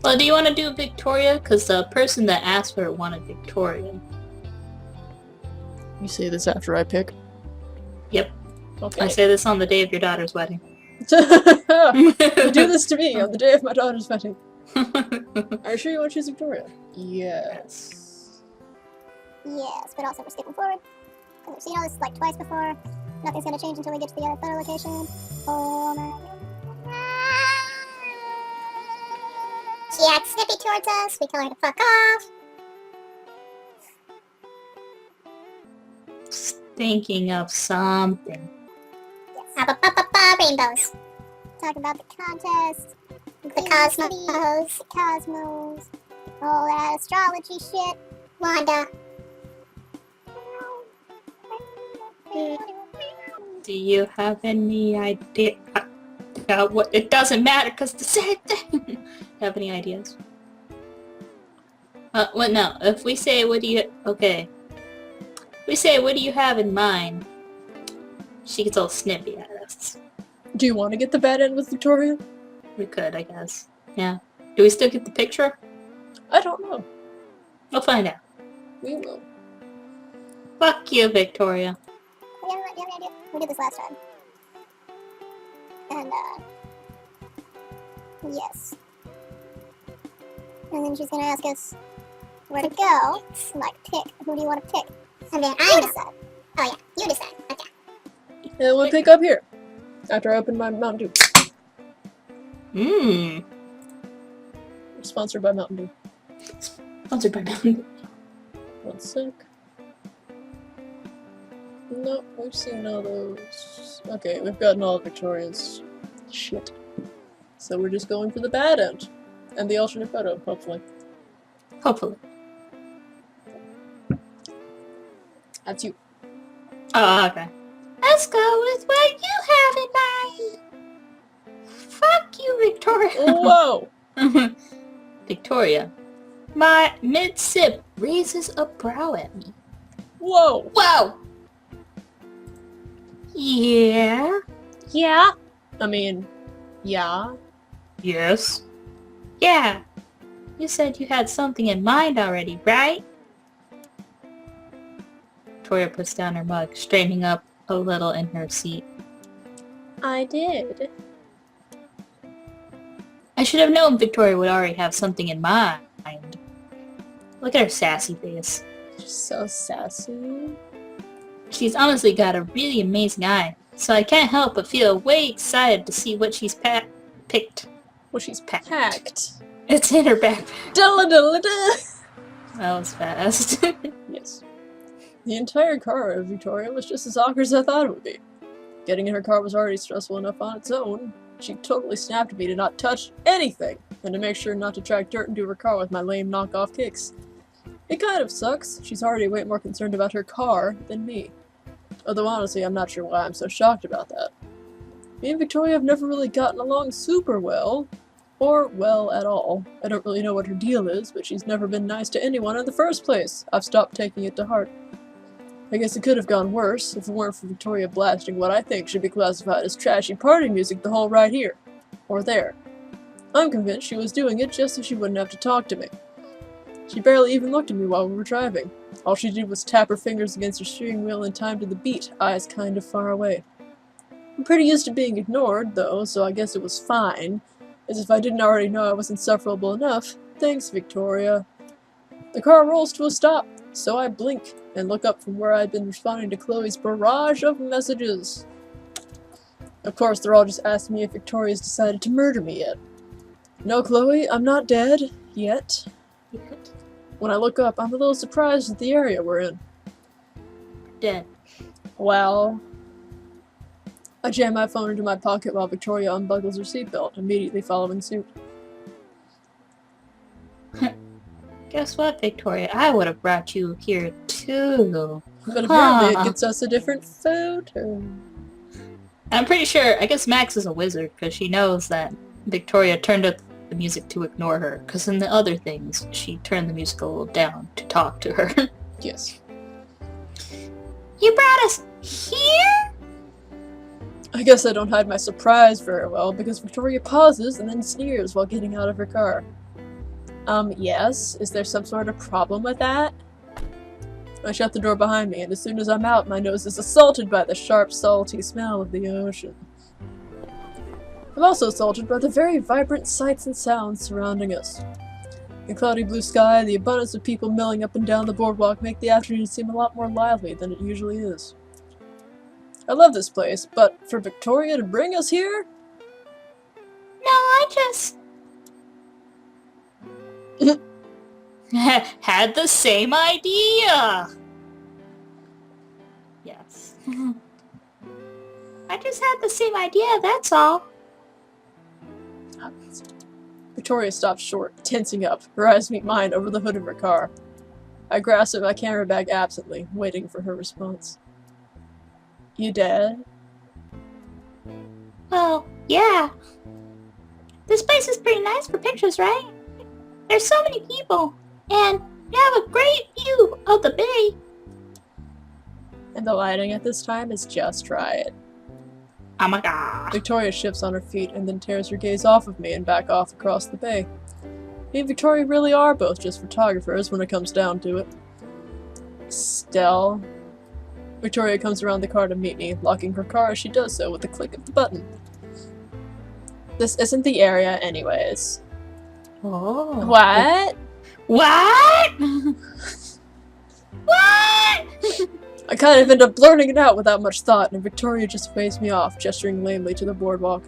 Well, do you want to do Victoria? Because the person that asked for it wanted Victoria. You say this after I pick? Yep. Okay. I say this on the day of your daughter's wedding. You do this to me on the day of my daughter's wedding. Are you sure you want to choose Victoria? Yes. Yes, but also we're skipping forward. Because we've seen all this like twice before. Nothing's gonna change until we get to the other photo location. Oh my god. She acts snippy towards us. We tell her to fuck off. Thinking of something. Yes. Rainbows. Talk about the contest. The cosmos. The cosmos. All that astrology shit. Wanda. Do you have any idea? What? It doesn't matter because the same thing. Have any ideas? Well, no. If we say, what do you... Okay. If we say, what do you have in mind? She gets all snippy at us. Do you want to get the bad end with Victoria? We could, I guess. Yeah. Do we still get the picture? I don't know. We'll find out. We will. Fuck you, Victoria. Do you have any idea? We did this last time. And, yes. And then she's gonna ask us where to go. Like, pick. Who do you want to pick? And then I decide. Oh, yeah. You decide. Okay. And we'll pick up here. After I open my Mountain Dew. Mmm. Sponsored by Mountain Dew. Sponsored by Mountain Dew. 1 sec. Nope, we've seen all those. Okay, we've gotten all of Victoria's shit. So we're just going for the bad end. And the alternate photo, hopefully. Hopefully. That's you. Oh, okay. Let's go with what you have in mind. Fuck you, Victoria. Whoa! Victoria. My mid-sip raises a brow at me. Whoa! Whoa! Yeah? Yeah? I mean, yeah. Yes. Yeah. You said you had something in mind already, right? Victoria puts down her mug, straightening up a little in her seat. I did. I should have known Victoria would already have something in mind. Look at her sassy face. She's so sassy. She's honestly got a really amazing eye, so I can't help but feel way excited to see what she's picked. Well, she's packed. It's in her backpack. That was fast. Yes. The entire car of Victoria was just as awkward as I thought it would be. Getting in her car was already stressful enough on its own. She totally snapped at me to not touch anything, and to make sure not to track dirt into her car with my lame knockoff kicks. It kind of sucks. She's already way more concerned about her car than me. Although honestly, I'm not sure why I'm so shocked about that. Me and Victoria have never really gotten along super well. Or well at all. I don't really know what her deal is, but she's never been nice to anyone in the first place. I've stopped taking it to heart. I guess it could have gone worse if it weren't for Victoria blasting what I think should be classified as trashy party music the whole ride here. Or there. I'm convinced she was doing it just so she wouldn't have to talk to me. She barely even looked at me while we were driving. All she did was tap her fingers against her steering wheel in time to the beat, eyes kind of far away. I'm pretty used to being ignored, though, so I guess it was fine. As if I didn't already know I was insufferable enough. Thanks, Victoria. The car rolls to a stop, so I blink and look up from where I'd been responding to Chloe's barrage of messages. Of course, they're all just asking me if Victoria's decided to murder me yet. No, Chloe, I'm not dead. Yet. When I look up, I'm a little surprised at the area we're in. Dead. Well... I jam my phone into my pocket while Victoria unbuckles her seatbelt, immediately following suit. Guess what, Victoria? I would have brought you here too. But apparently it gets us a different photo. I'm pretty sure, I guess Max is a wizard, because she knows that Victoria turned up the music to ignore her, because in the other things, she turned the music a little down to talk to her. Yes. You brought us here? I guess I don't hide my surprise very well, because Victoria pauses and then sneers while getting out of her car. Yes. Is there some sort of problem with that? I shut the door behind me, and as soon as I'm out, my nose is assaulted by the sharp, salty smell of the ocean. I'm also assaulted by the very vibrant sights and sounds surrounding us. The cloudy blue sky and the abundance of people milling up and down the boardwalk make the afternoon seem a lot more lively than it usually is. I love this place, but for Victoria to bring us here? No, I just... had the same idea! Yes. I just had the same idea, that's all. Victoria stops short, tensing up. Her eyes meet mine over the hood of her car. I grasp at my camera bag absently, waiting for her response. You dead? Well, yeah. This place is pretty nice for pictures, right? There's so many people, and you have a great view of the bay. And the lighting at this time is just right. Oh my god. Victoria shifts on her feet and then tears her gaze off of me and back off across the bay. Me and Victoria really are both just photographers when it comes down to it. Stell. Victoria comes around the car to meet me, locking her car as she does so with a click of the button. This isn't the area anyways. Oh. What? What? What? I kind of end up blurting it out without much thought, and Victoria just waves me off, gesturing lamely to the boardwalk.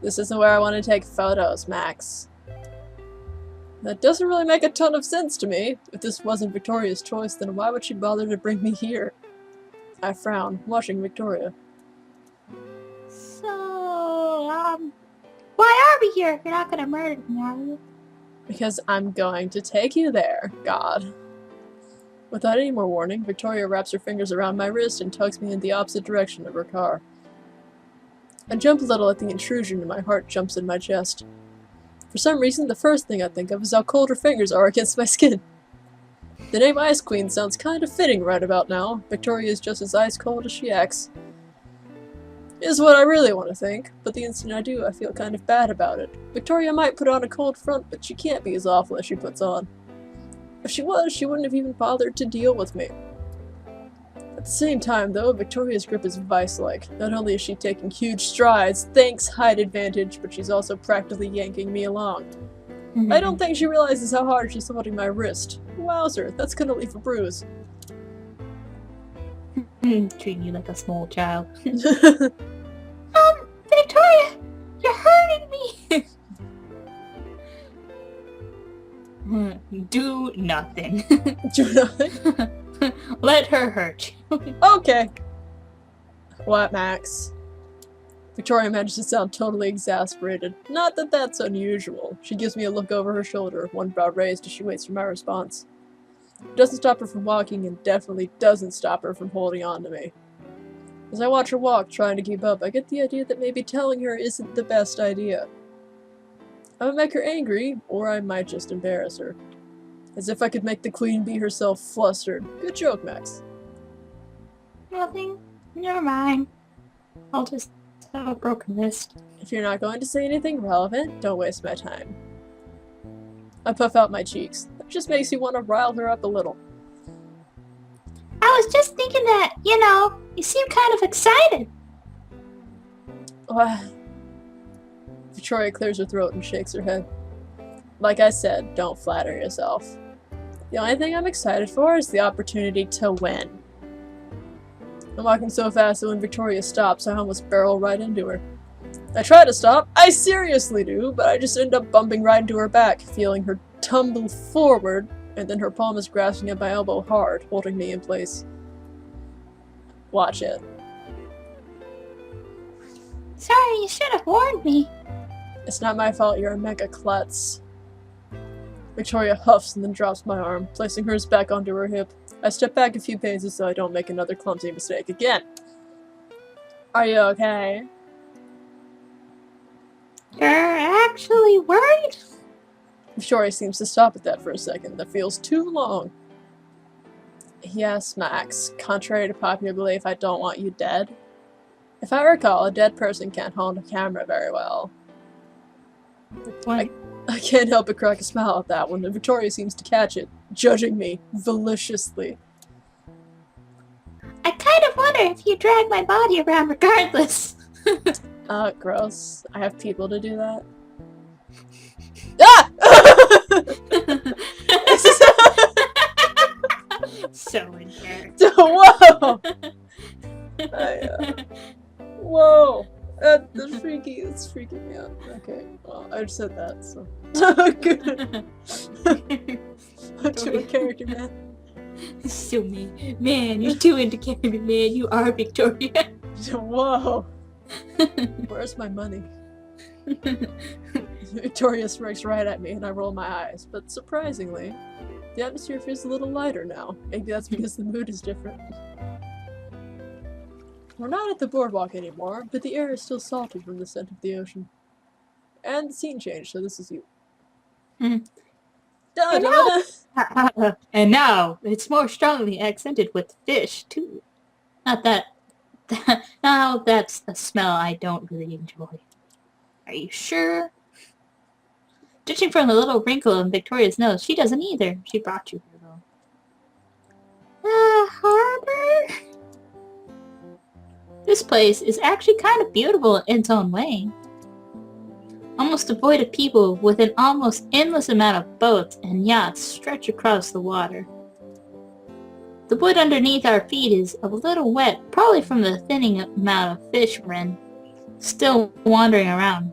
This isn't where I want to take photos, Max. That doesn't really make a ton of sense to me. If this wasn't Victoria's choice, then why would she bother to bring me here? I frown, watching Victoria. So, why are we here? You're not gonna murder me, are you? Because I'm going to take you there, God. Without any more warning, Victoria wraps her fingers around my wrist and tugs me in the opposite direction of her car. I jump a little at the intrusion and my heart jumps in my chest. For some reason, the first thing I think of is how cold her fingers are against my skin. The name Ice Queen sounds kind of fitting right about now. Victoria is just as ice cold as she acts. Is what I really want to think, but the instant I do, I feel kind of bad about it. Victoria might put on a cold front, but she can't be as awful as she puts on. If she was, she wouldn't have even bothered to deal with me. At the same time, though, Victoria's grip is vice-like. Not only is she taking huge strides, thanks height advantage, but she's also practically yanking me along. I don't think she realizes how hard she's holding my wrist. Wowzer, that's gonna leave a bruise. Treating you like a small child. Victoria, you're hurting me! Do nothing. Do nothing? Let her hurt you. Okay. What, Max? Victoria manages to sound totally exasperated. Not that that's unusual. She gives me a look over her shoulder, one brow raised as she waits for my response. It doesn't stop her from walking and definitely doesn't stop her from holding on to me. As I watch her walk, trying to keep up, I get the idea that maybe telling her isn't the best idea. I would make her angry, or I might just embarrass her. As if I could make the queen bee herself flustered. Good joke, Max. Nothing. Never mind. I'll just have a broken wrist. If you're not going to say anything relevant, don't waste my time. I puff out my cheeks. That just makes you want to rile her up a little. I was just thinking that, you seem kind of excited. What? Victoria clears her throat and shakes her head. Like I said, don't flatter yourself. The only thing I'm excited for is the opportunity to win. I'm walking so fast that when Victoria stops, I almost barrel right into her. I try to stop, I seriously do, but I just end up bumping right into her back, feeling her tumble forward, and then her palm is grasping at my elbow hard, holding me in place. Watch it. Sorry, you should have warned me. It's not my fault you're a mega klutz. Victoria huffs and then drops my arm, placing hers back onto her hip. I step back a few paces so I don't make another clumsy mistake again. Are you okay? You're actually worried? Victoria seems to stop at that for a second. That feels too long. Yes, Max. Contrary to popular belief, I don't want you dead. If I recall, a dead person can't hold a camera very well. What? I can't help but crack a smile at that one, and Victoria seems to catch it, judging me maliciously. I kind of wonder if you drag my body around regardless. Gross. I have people to do that. Ah! So in character. Whoa! Whoa! That's freaky. It's freaking me out. Okay, well, I just said that, so. Good. I'm too a character, man. So mean. Man, you're too into character, man. You are Victoria. Whoa! Where's my money? Victoria strikes right at me and I roll my eyes, but surprisingly, the atmosphere feels a little lighter now. Maybe that's because the mood is different. We're not at the boardwalk anymore, but the air is still salty from the scent of the ocean. And the scene changed, so this is you. And now, it's more strongly accented with fish, too. Not that... Now that's a smell I don't really enjoy. Are you sure? Judging from the little wrinkle in Victoria's nose, she doesn't either. She brought you here, though. Harbor? This place is actually kind of beautiful in its own way. Almost devoid of people, with an almost endless amount of boats and yachts stretched across the water. The wood underneath our feet is a little wet, probably from the thinning amount of fish we're in, still wandering around.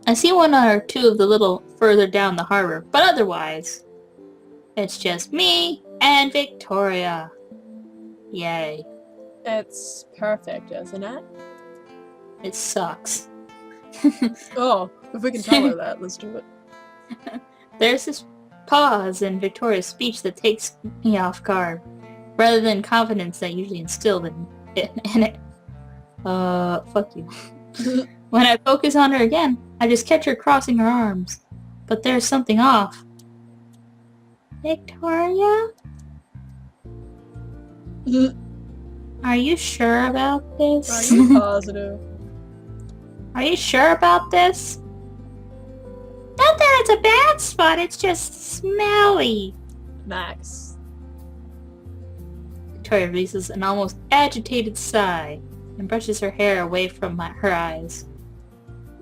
I see one or two of the little further down the harbor, but otherwise, it's just me and Victoria. Yay. It's perfect, isn't it? It sucks. Oh, if we can tell her that, let's do it. There's this pause in Victoria's speech that takes me off guard, rather than confidence that usually instilled in it. Fuck you. When I focus on her again, I just catch her crossing her arms. But there's something off. Victoria? Are you sure about this? Are you positive? Are you sure about this? Not that it's a bad spot, it's just smelly. Max. Victoria releases an almost agitated sigh and brushes her hair away from her eyes.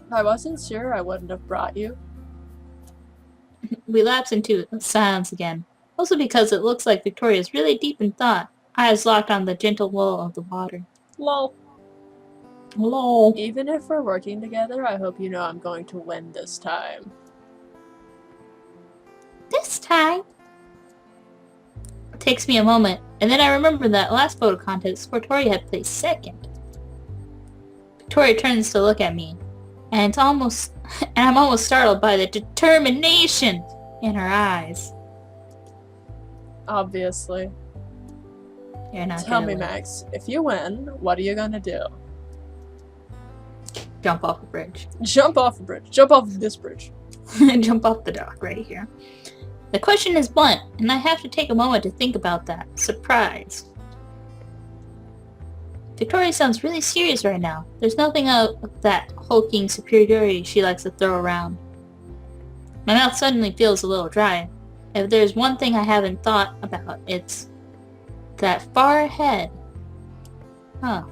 If I wasn't sure, I wouldn't have brought you. We lapse into silence again, also because it looks like Victoria is really deep in thought, eyes locked on the gentle lull of the water. Lol. Lol. Even if we're working together, I hope you know I'm going to win this time. This time? It takes me a moment, and then I remember that last photo contest Victoria had placed second. Victoria turns to look at me, and I'm almost startled by the determination in her eyes. Obviously. You're not Tell gonna me, win. Max, if you win, what are you gonna do? Jump off a bridge. Jump off a bridge. Jump off this bridge. Jump off the dock right here. The question is blunt, and I have to take a moment to think about that. Surprise. Victoria sounds really serious right now. There's nothing of that hulking superiority she likes to throw around. My mouth suddenly feels a little dry. If there's one thing I haven't thought about, it's that far ahead. Huh.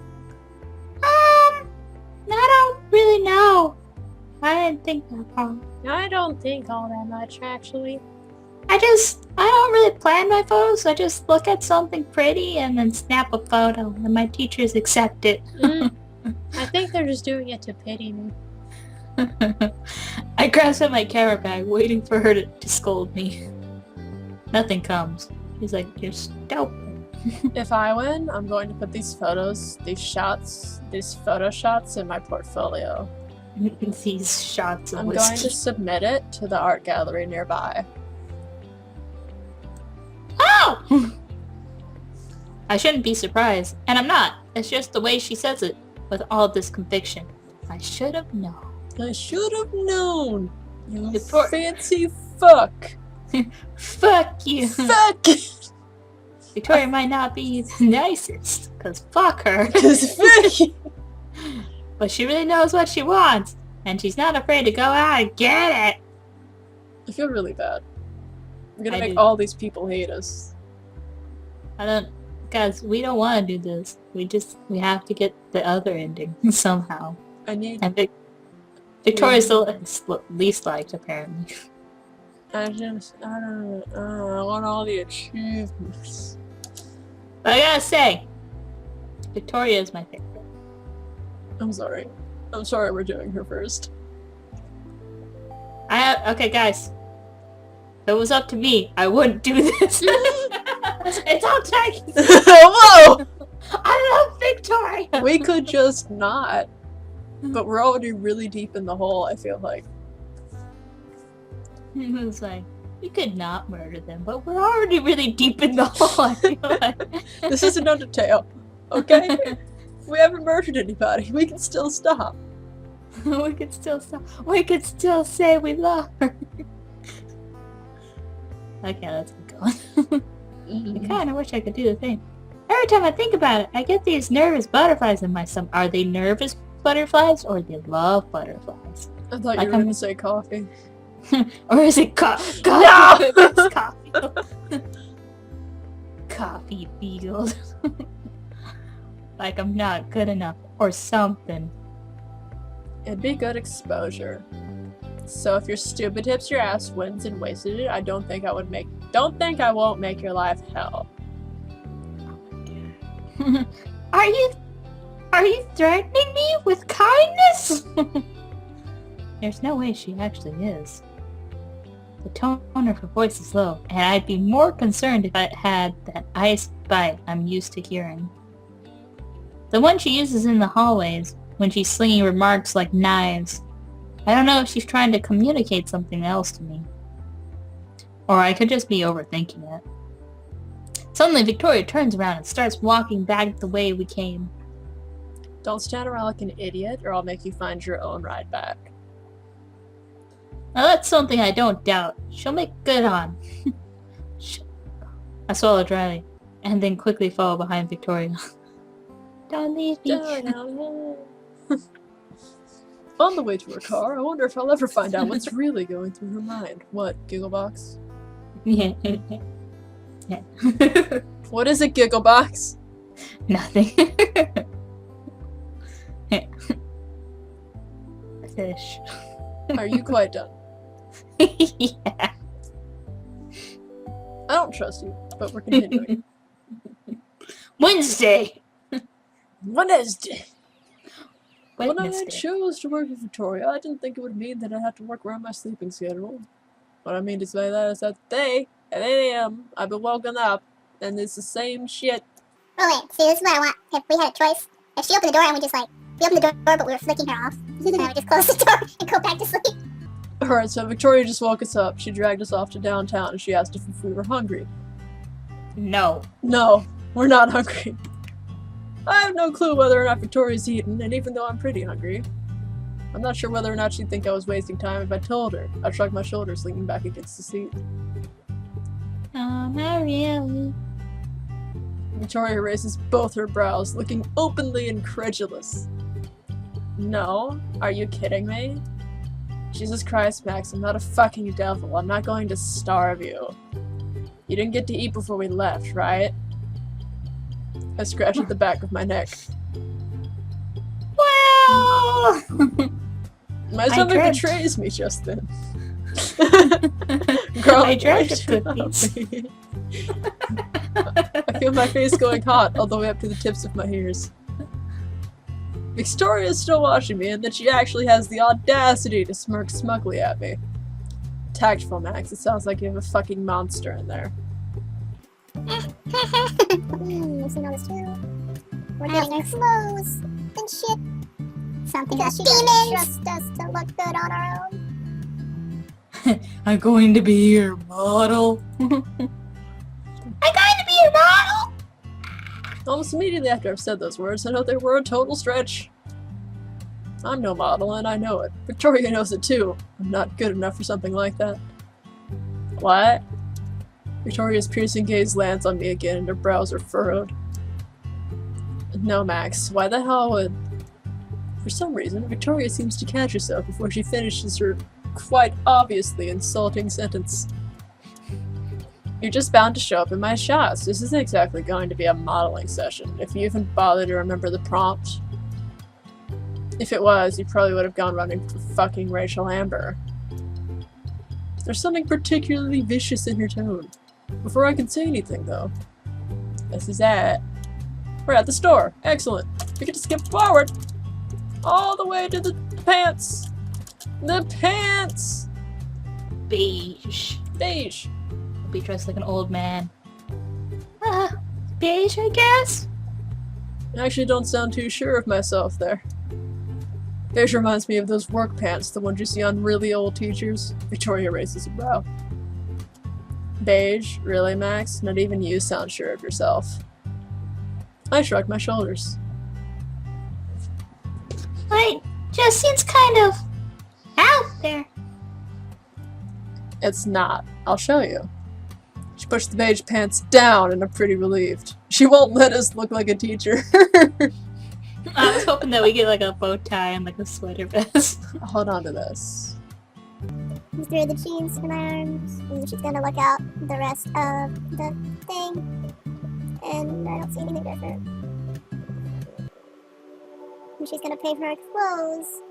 I don't really know. I didn't think that far. I don't think all that much, actually. I don't really plan my photos. I just look at something pretty and then snap a photo, and my teachers accept it. I think they're just doing it to pity me. I grasp at my camera bag, waiting for her to scold me. Nothing comes. She's like, you're stupid. If I win, I'm going to put these photo shots in my portfolio. These shots of I'm whiskey. going to submit it to the art gallery nearby. Oh! I shouldn't be surprised, and I'm not. It's just the way she says it, with all this conviction. I should have known. I should have known. You Before- fancy fuck. Fuck you. Fuck. Victoria might not be the nicest, because fuck her. Fuck. But she really knows what she wants. And she's not afraid to go out and get it! I feel really bad. We're gonna I make do. all these people hate us. Guys, we don't want to do this. We have to get the other ending somehow. I need. And Victoria's the least liked, apparently. I want all the achievements. But I gotta say, Victoria is my favorite. I'm sorry. I'm sorry we're doing her first. Okay, guys. If it was up to me, I wouldn't do this. It's all Tigey. Whoa! I love Victoria. We could just not. But we're already really deep in the hole, I feel like. It was like, we could not murder them, but we're already really deep in the hole, I feel like. This is an Undertale, okay? We haven't murdered anybody. We can still stop. We could still stop. We could still say we love her. Okay, let's keep going. I kind of wish I could do the thing. Every time I think about it, I get these nervous butterflies in my stomach. Are they nervous butterflies or they love butterflies? I thought Like you were going to say coffee. Or is it coffee? No! It's coffee. Coffee field. Like I'm not good enough or something. It'd be good exposure. So if your stupid tips your ass wins and wasted it, I don't think I won't make your life hell. Are you threatening me with kindness? There's no way she actually is. The tone of her voice is low, and I'd be more concerned if I had that ice bite I'm used to hearing. The one she uses in the hallways, when she's slinging remarks like knives. I don't know if she's trying to communicate something else to me. Or I could just be overthinking it. Suddenly, Victoria turns around and starts walking back the way we came. Don't stand around like an idiot, or I'll make you find your own ride back. Now that's something I don't doubt. She'll make good on. I swallow dryly, and then quickly follow behind Victoria. Don't leave me. On the way to her car, I wonder if I'll ever find out what's really going through her mind. What, Gigglebox? Yeah. What is it, Gigglebox? Nothing. Fish. Are you quite done? Yeah. I don't trust you, but we're continuing. Wednesday. Wednesday. When I Wednesday. chose to work with Victoria, I didn't think it would mean that I'd have to work around my sleeping schedule. What I mean to say that is that today, at 8 a.m., I've been woken up, and it's the same shit. Oh wait, see, this is what I want. If we had a choice, if she opened the door and we opened the door but we were flicking her off, and I would just close the door and go back to sleep. Alright, so Victoria just woke us up. She dragged us off to downtown, and she asked if we were hungry. No. No, we're not hungry. I have no clue whether or not Victoria's eaten, and even though I'm pretty hungry, I'm not sure whether or not she'd think I was wasting time if I told her. I shrugged my shoulders, leaning back against the seat. No, not really. Victoria raises both her brows, looking openly incredulous. No? Are you kidding me? Jesus Christ, Max, I'm not a fucking devil. I'm not going to starve you. You didn't get to eat before we left, right? I scratched at the back of my neck. Well... My stomach dreamt- betrays me just then. I dreamt of cookies. I feel my face going hot all the way up to the tips of my ears. Victoria is still watching me, and then she actually has the audacity to smirk smugly at me. Tactful, Max. It sounds like you have a fucking monster in there. You've seen all this too. We're getting our clothes and shit. Something that she doesn't trust us to look good on our own. I'm going to be your model. I'm going to be your model! Almost immediately after I've said those words, I know they were a total stretch. I'm no model, and I know it. Victoria knows it too. I'm not good enough for something like that. What? Victoria's piercing gaze lands on me again, and her brows are furrowed. No, Max. Why the hell would... For some reason, Victoria seems to catch herself before she finishes her quite obviously insulting sentence. You're just bound to show up in my shots. This isn't exactly going to be a modeling session, if you even bother to remember the prompt. If it was, you probably would have gone running for fucking Rachel Amber. There's something particularly vicious in her tone. Before I can say anything, though. This is it. We're at the store. Excellent. We get to skip forward. All the way to the pants. The pants! Beige. Beige. Be dressed like an old man. Beige, I guess? I actually don't sound too sure of myself there. Beige reminds me of those work pants, the ones you see on really old teachers. Victoria raises a brow. Beige? Really, Max? Not even you sound sure of yourself. I shrug my shoulders. It just seems kind of out there. It's not. I'll show you. She pushed the beige pants down and I'm pretty relieved. She won't let us look like a teacher. I was hoping that we get like a bow tie and like a sweater vest. Hold on to this. Through the jeans in my arms, and she's gonna look out the rest of the thing, and I don't see anything different. And she's gonna pay for her clothes,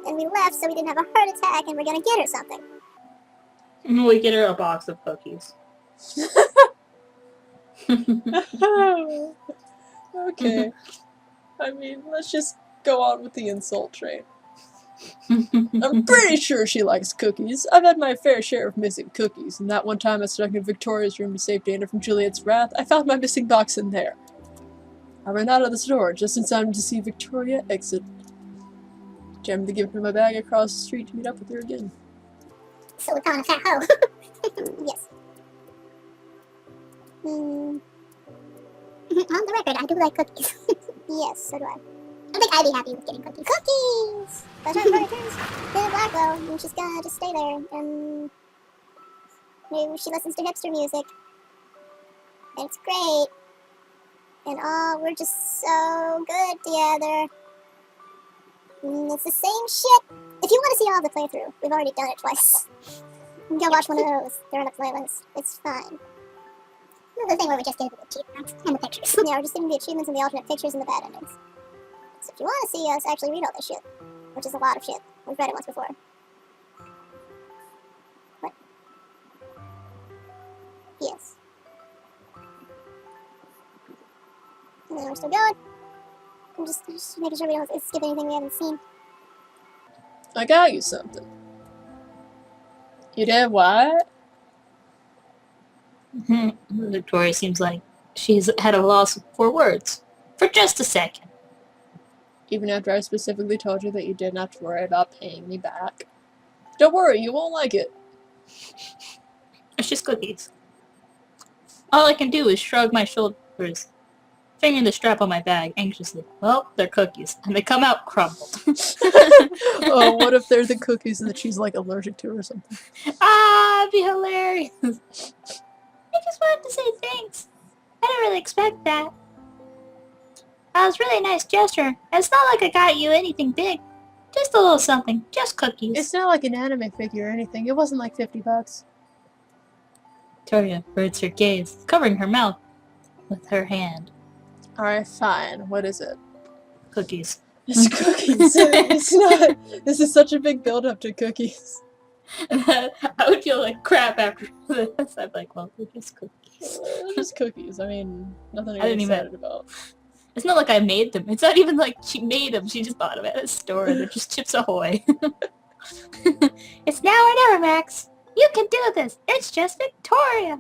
and we left so we didn't have a heart attack, and we're gonna get her something. We get her a box of cookies. Okay. I mean, let's just go on with the insult train. I'm pretty sure she likes cookies. I've had my fair share of missing cookies, and that one time I snuck in Victoria's room to save Dana from Juliet's wrath, I found my missing box in there. I ran out of the store just in time to see Victoria exit. Jammed the gift in my bag across the street to meet up with her again. So we're calling a fat hoe. Yes. On the record, I do like cookies. Yes, so do I. I think I'd be happy with getting cookies. Cookies! By the time Victoria turns to Blackwell, and she's gonna just stay there, and maybe she listens to hipster music. And it's great. And we're just so good together. And it's the same shit. If you want to see all the playthrough, we've already done it twice. You can go watch one of those. They're on a playlist. It's fine. The thing where we just get the achievements and the pictures. Yeah, we're just getting the achievements and the alternate pictures and the bad endings. So if you want to see us actually read all this shit, which is a lot of shit, we've read it once before. What? Yes. And then we're still going. I'm just making sure we don't skip anything we haven't seen. I got you something. You did what? Victoria seems like she's had a loss for words. For just a second. Even after I specifically told you that you didn't have to worry about paying me back. Don't worry, you won't like it. It's just cookies. All I can do is shrug my shoulders, fingering the strap on my bag anxiously. Well, they're cookies, and they come out crumbled. Oh, what if they're the cookies that she's like allergic to or something? It'd be hilarious. I just wanted to say thanks. I didn't really expect that. That was really a nice gesture. It's not like I got you anything big. Just a little something. Just cookies. It's not like an anime figure or anything. It wasn't like $50. Victoria averts her gaze, covering her mouth with her hand. Alright, fine. What is it? Cookies. It's cookies. It's not. This is such a big build-up to cookies. I would feel like crap after this. I'd be like, well, they're just cookies. They're just cookies. I mean, nothing to I get didn't excited about. It's not like I made them. It's not even like she made them. She just bought them at a store. They're just Chips Ahoy. It's now or never, Max. You can do this. It's just Victoria.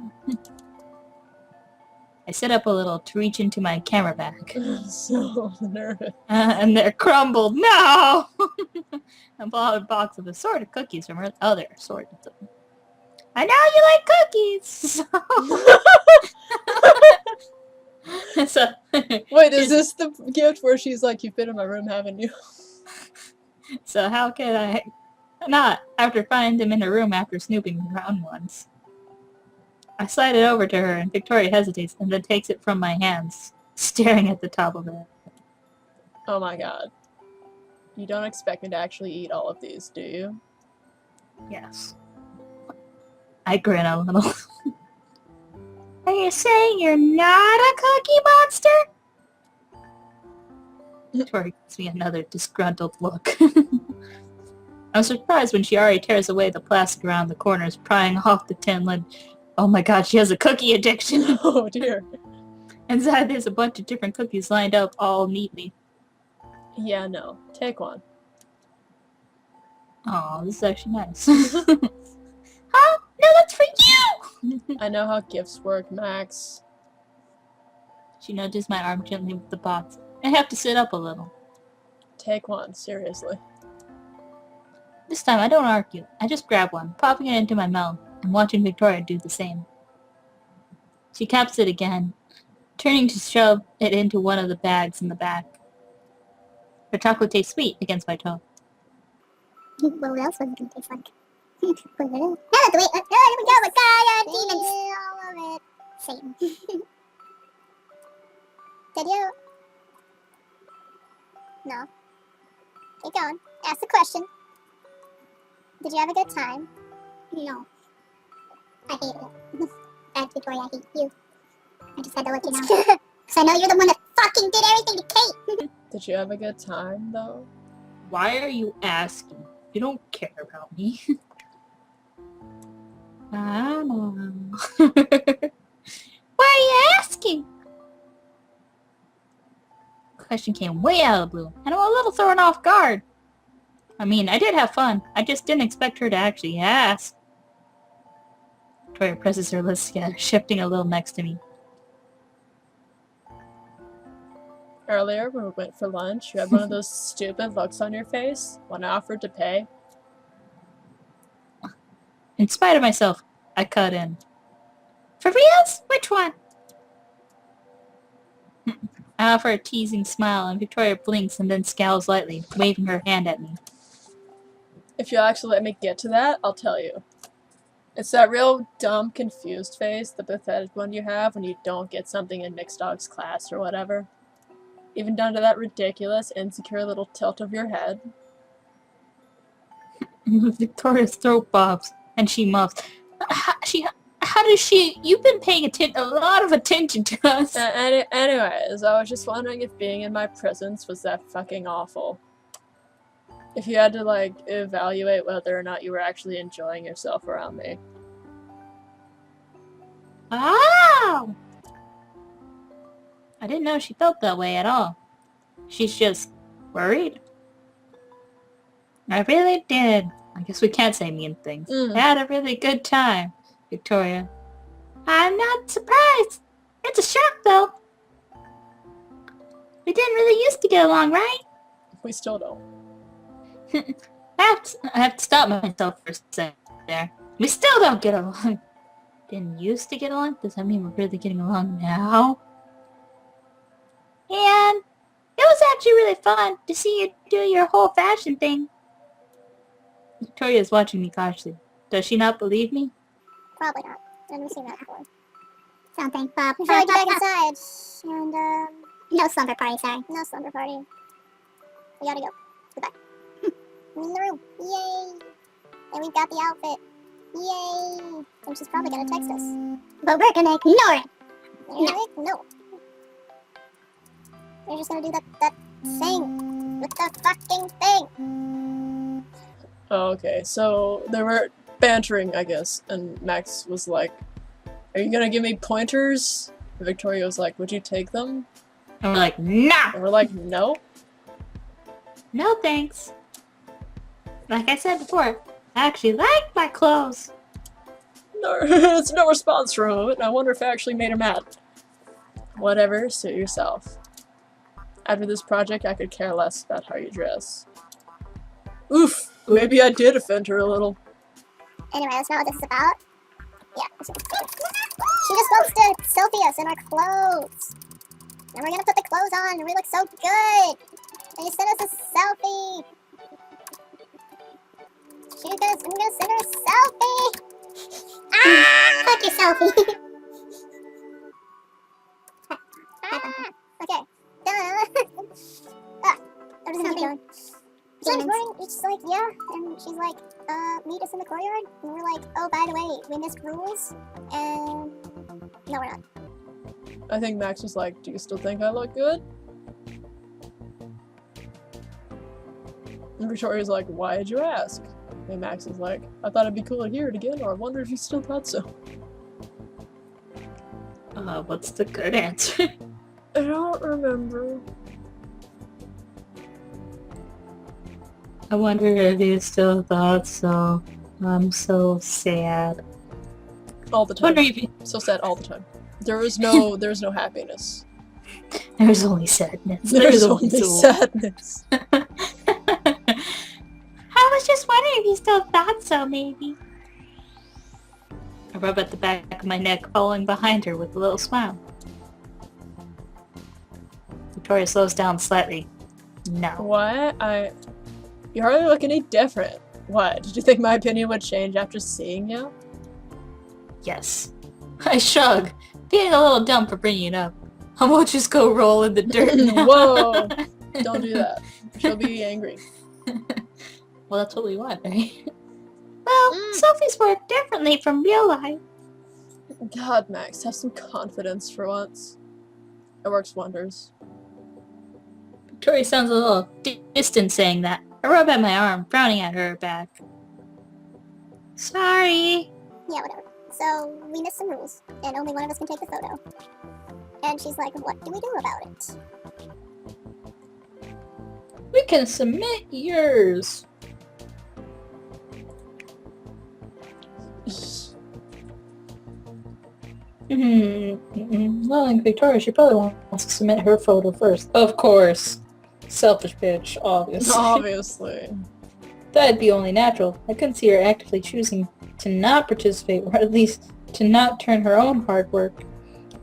I sit up a little to reach into my camera bag. So nervous. And they're crumbled. No! I pull out a box of assorted cookies from her other assorted. I know you like cookies! So, Wait, is this the gift where she's like, you've been in my room, haven't you? so how can I not, after finding them in her room after snooping around once? I slide it over to her, and Victoria hesitates and then takes it from my hands, staring at the top of it. Oh my god. You don't expect me to actually eat all of these, do you? Yes. I grin a little. Are you saying you're not a cookie monster? Tori gives me another disgruntled look. I'm surprised when she already tears away the plastic around the corners, prying off the tin lid. Oh my god, she has a cookie addiction! Oh dear. Inside there's a bunch of different cookies lined up all neatly. Yeah, no. Take one. Oh, this is actually nice. Huh? No, that's for you! I know how gifts work, Max. She nudges my arm gently with the box. I have to sit up a little. Take one, seriously. This time I don't argue. I just grab one, popping it into my mouth, and watching Victoria do the same. She caps it again, turning to shove it into one of the bags in the back. Her chocolate tastes sweet against my tongue. Well, what else was it gonna taste like? Now that's the way. Here we go. With Gaia demons. All of it. Satan. Did you? No. Keep going. Ask the question. Did you have a good time? No. I hate it. Bad Victoria, I hate you. I just had to let you know. Because I know you're the one that fucking did everything to Kate. Did you have a good time, though? Why are you asking? You don't care about me. I don't know. Why are you asking? The question came way out of the blue, and I'm a little thrown off guard. I mean, I did have fun. I just didn't expect her to actually ask. Victoria presses her lips together, shifting a little next to me. Earlier, when we went for lunch, you had one of those stupid looks on your face when I offered to pay. In spite of myself, I cut in. For reals? Which one? I offer a teasing smile, and Victoria blinks and then scowls lightly, waving her hand at me. If you'll actually let me get to that, I'll tell you. It's that real dumb, confused face, the pathetic one you have when you don't get something in mixed dogs class or whatever. Even down to that ridiculous, insecure little tilt of your head. Victoria's throat bobs, and she muffs. How does she... You've been paying a lot of attention to us. Anyways, I was just wondering if being in my presence was that fucking awful. If you had to, like, evaluate whether or not you were actually enjoying yourself around me. Wow! I didn't know she felt that way at all. She's just worried. I really did. I guess we can't say mean things. I had a really good time, Victoria. I'm not surprised. It's a shock, though. We didn't really used to get along, right? We still don't. I have to stop myself for a second there. We still don't get along. Didn't used to get along? Does that mean we're really getting along now? And it was actually really fun to see you do your whole fashion thing. Victoria is watching me cautiously. Does she not believe me? Probably not. I've never seen that before. Something. Bob. Before we go back inside. And, no slumber party, sorry. No slumber party. We gotta go. Goodbye. I'm in the room. Yay! And we've got the outfit. Yay! And she's probably gonna text us. But we're gonna ignore it. No. We're just gonna do that thing. With the fucking thing. Oh, okay, so they were bantering, I guess, and Max was like, are you gonna give me pointers? And Victoria was like, would you take them? And we're like, nah! And we're like, no. No thanks. Like I said before, I actually like my clothes. No, it's no response from him, and I wonder if I actually made her mad. Whatever, suit yourself. After this project, I could care less about how you dress. Oof! Maybe I did offend her a little. Anyway, that's not what this is about. Yeah. She just wants to selfie us in our clothes. And we're gonna put the clothes on and we look so good. And you send us a selfie. I'm gonna send her a selfie. Ah! Fuck your selfie. Okay. I'm just gonna keep going. yeah, and she's like, meet us in the courtyard. And we're like, oh, by the way, we missed rules. And no, we're not. I think Max was like, do you still think I look good? And Victoria's like, why did you ask? And Max is like, I thought it'd be cool to hear it again, or I wonder if you still thought so. What's the good answer? I don't remember. I wonder if you still thought so. I'm so sad. All the time. Wonder if you... So sad all the time. There's no happiness. There's only sadness. There's only sadness. I was just wondering if you still thought so, maybe. I rub at the back of my neck, following behind her with a little smile. Victoria slows down slightly. No. What? You hardly look any different. What? Did you think my opinion would change after seeing you? Yes. I shrug, feeling a little dumb for bringing it up. I won't just go roll in the dirt now. Whoa! Don't do that. She'll be angry. Well, that's what we want, right? Well, selfies work differently from real life. God, Max, have some confidence for once. It works wonders. Victoria sounds a little distant saying that. I rub at my arm, frowning at her back. Sorry. Yeah, whatever. So, we missed some rules, and only one of us can take the photo. And she's like, what do we do about it? We can submit yours. Knowing Victoria, she probably wants to submit her photo first. Of course. Selfish bitch, obviously. Obviously. That'd be only natural. I couldn't see her actively choosing to not participate, or at least to not turn her own hard work.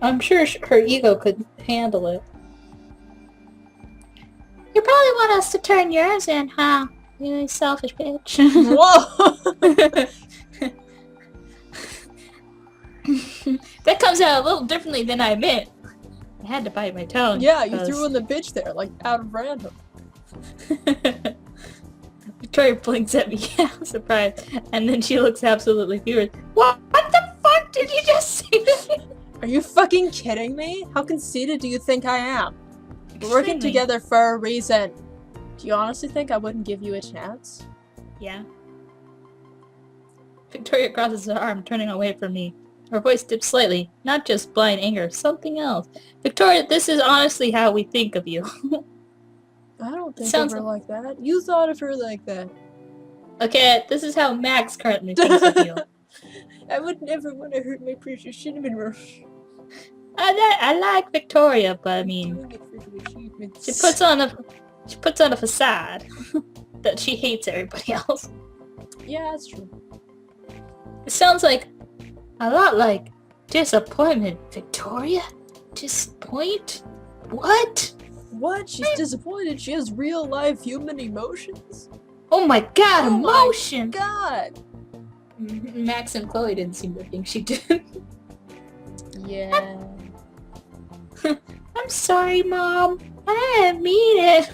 I'm sure her ego could handle it. You probably want us to turn yours in, huh? You selfish bitch. Whoa! That comes out a little differently than I meant. I had to bite my tongue. Yeah, you threw in the bitch there, like, out of random. Victoria blinks at me, I'm surprised, and then she looks absolutely furious. What the fuck did you just say to me? Are you fucking kidding me? How conceited do you think I am? We're working Extremely. together for a reason. Do you honestly think I wouldn't give you a chance? Yeah. Victoria crosses her arm, turning away from me. Her voice dips slightly. Not just blind anger, something else. Victoria, this is honestly how we think of you. I don't think Sounds of her like that. You thought of her like that. Okay, this is how Max currently thinks of you. I would never want to hurt my precious cinnamon roll. I like Victoria, but I mean, Doing it for the achievements. she puts on a facade that she hates everybody else. Yeah, that's true. It sounds like a lot like disappointment, Victoria. Disappoint? What? What? She's disappointed. She has real life human emotions? Oh my god, Oh my emotion! God! Max and Chloe didn't seem to think she did. Yeah. I'm sorry, Mom. I didn't mean it.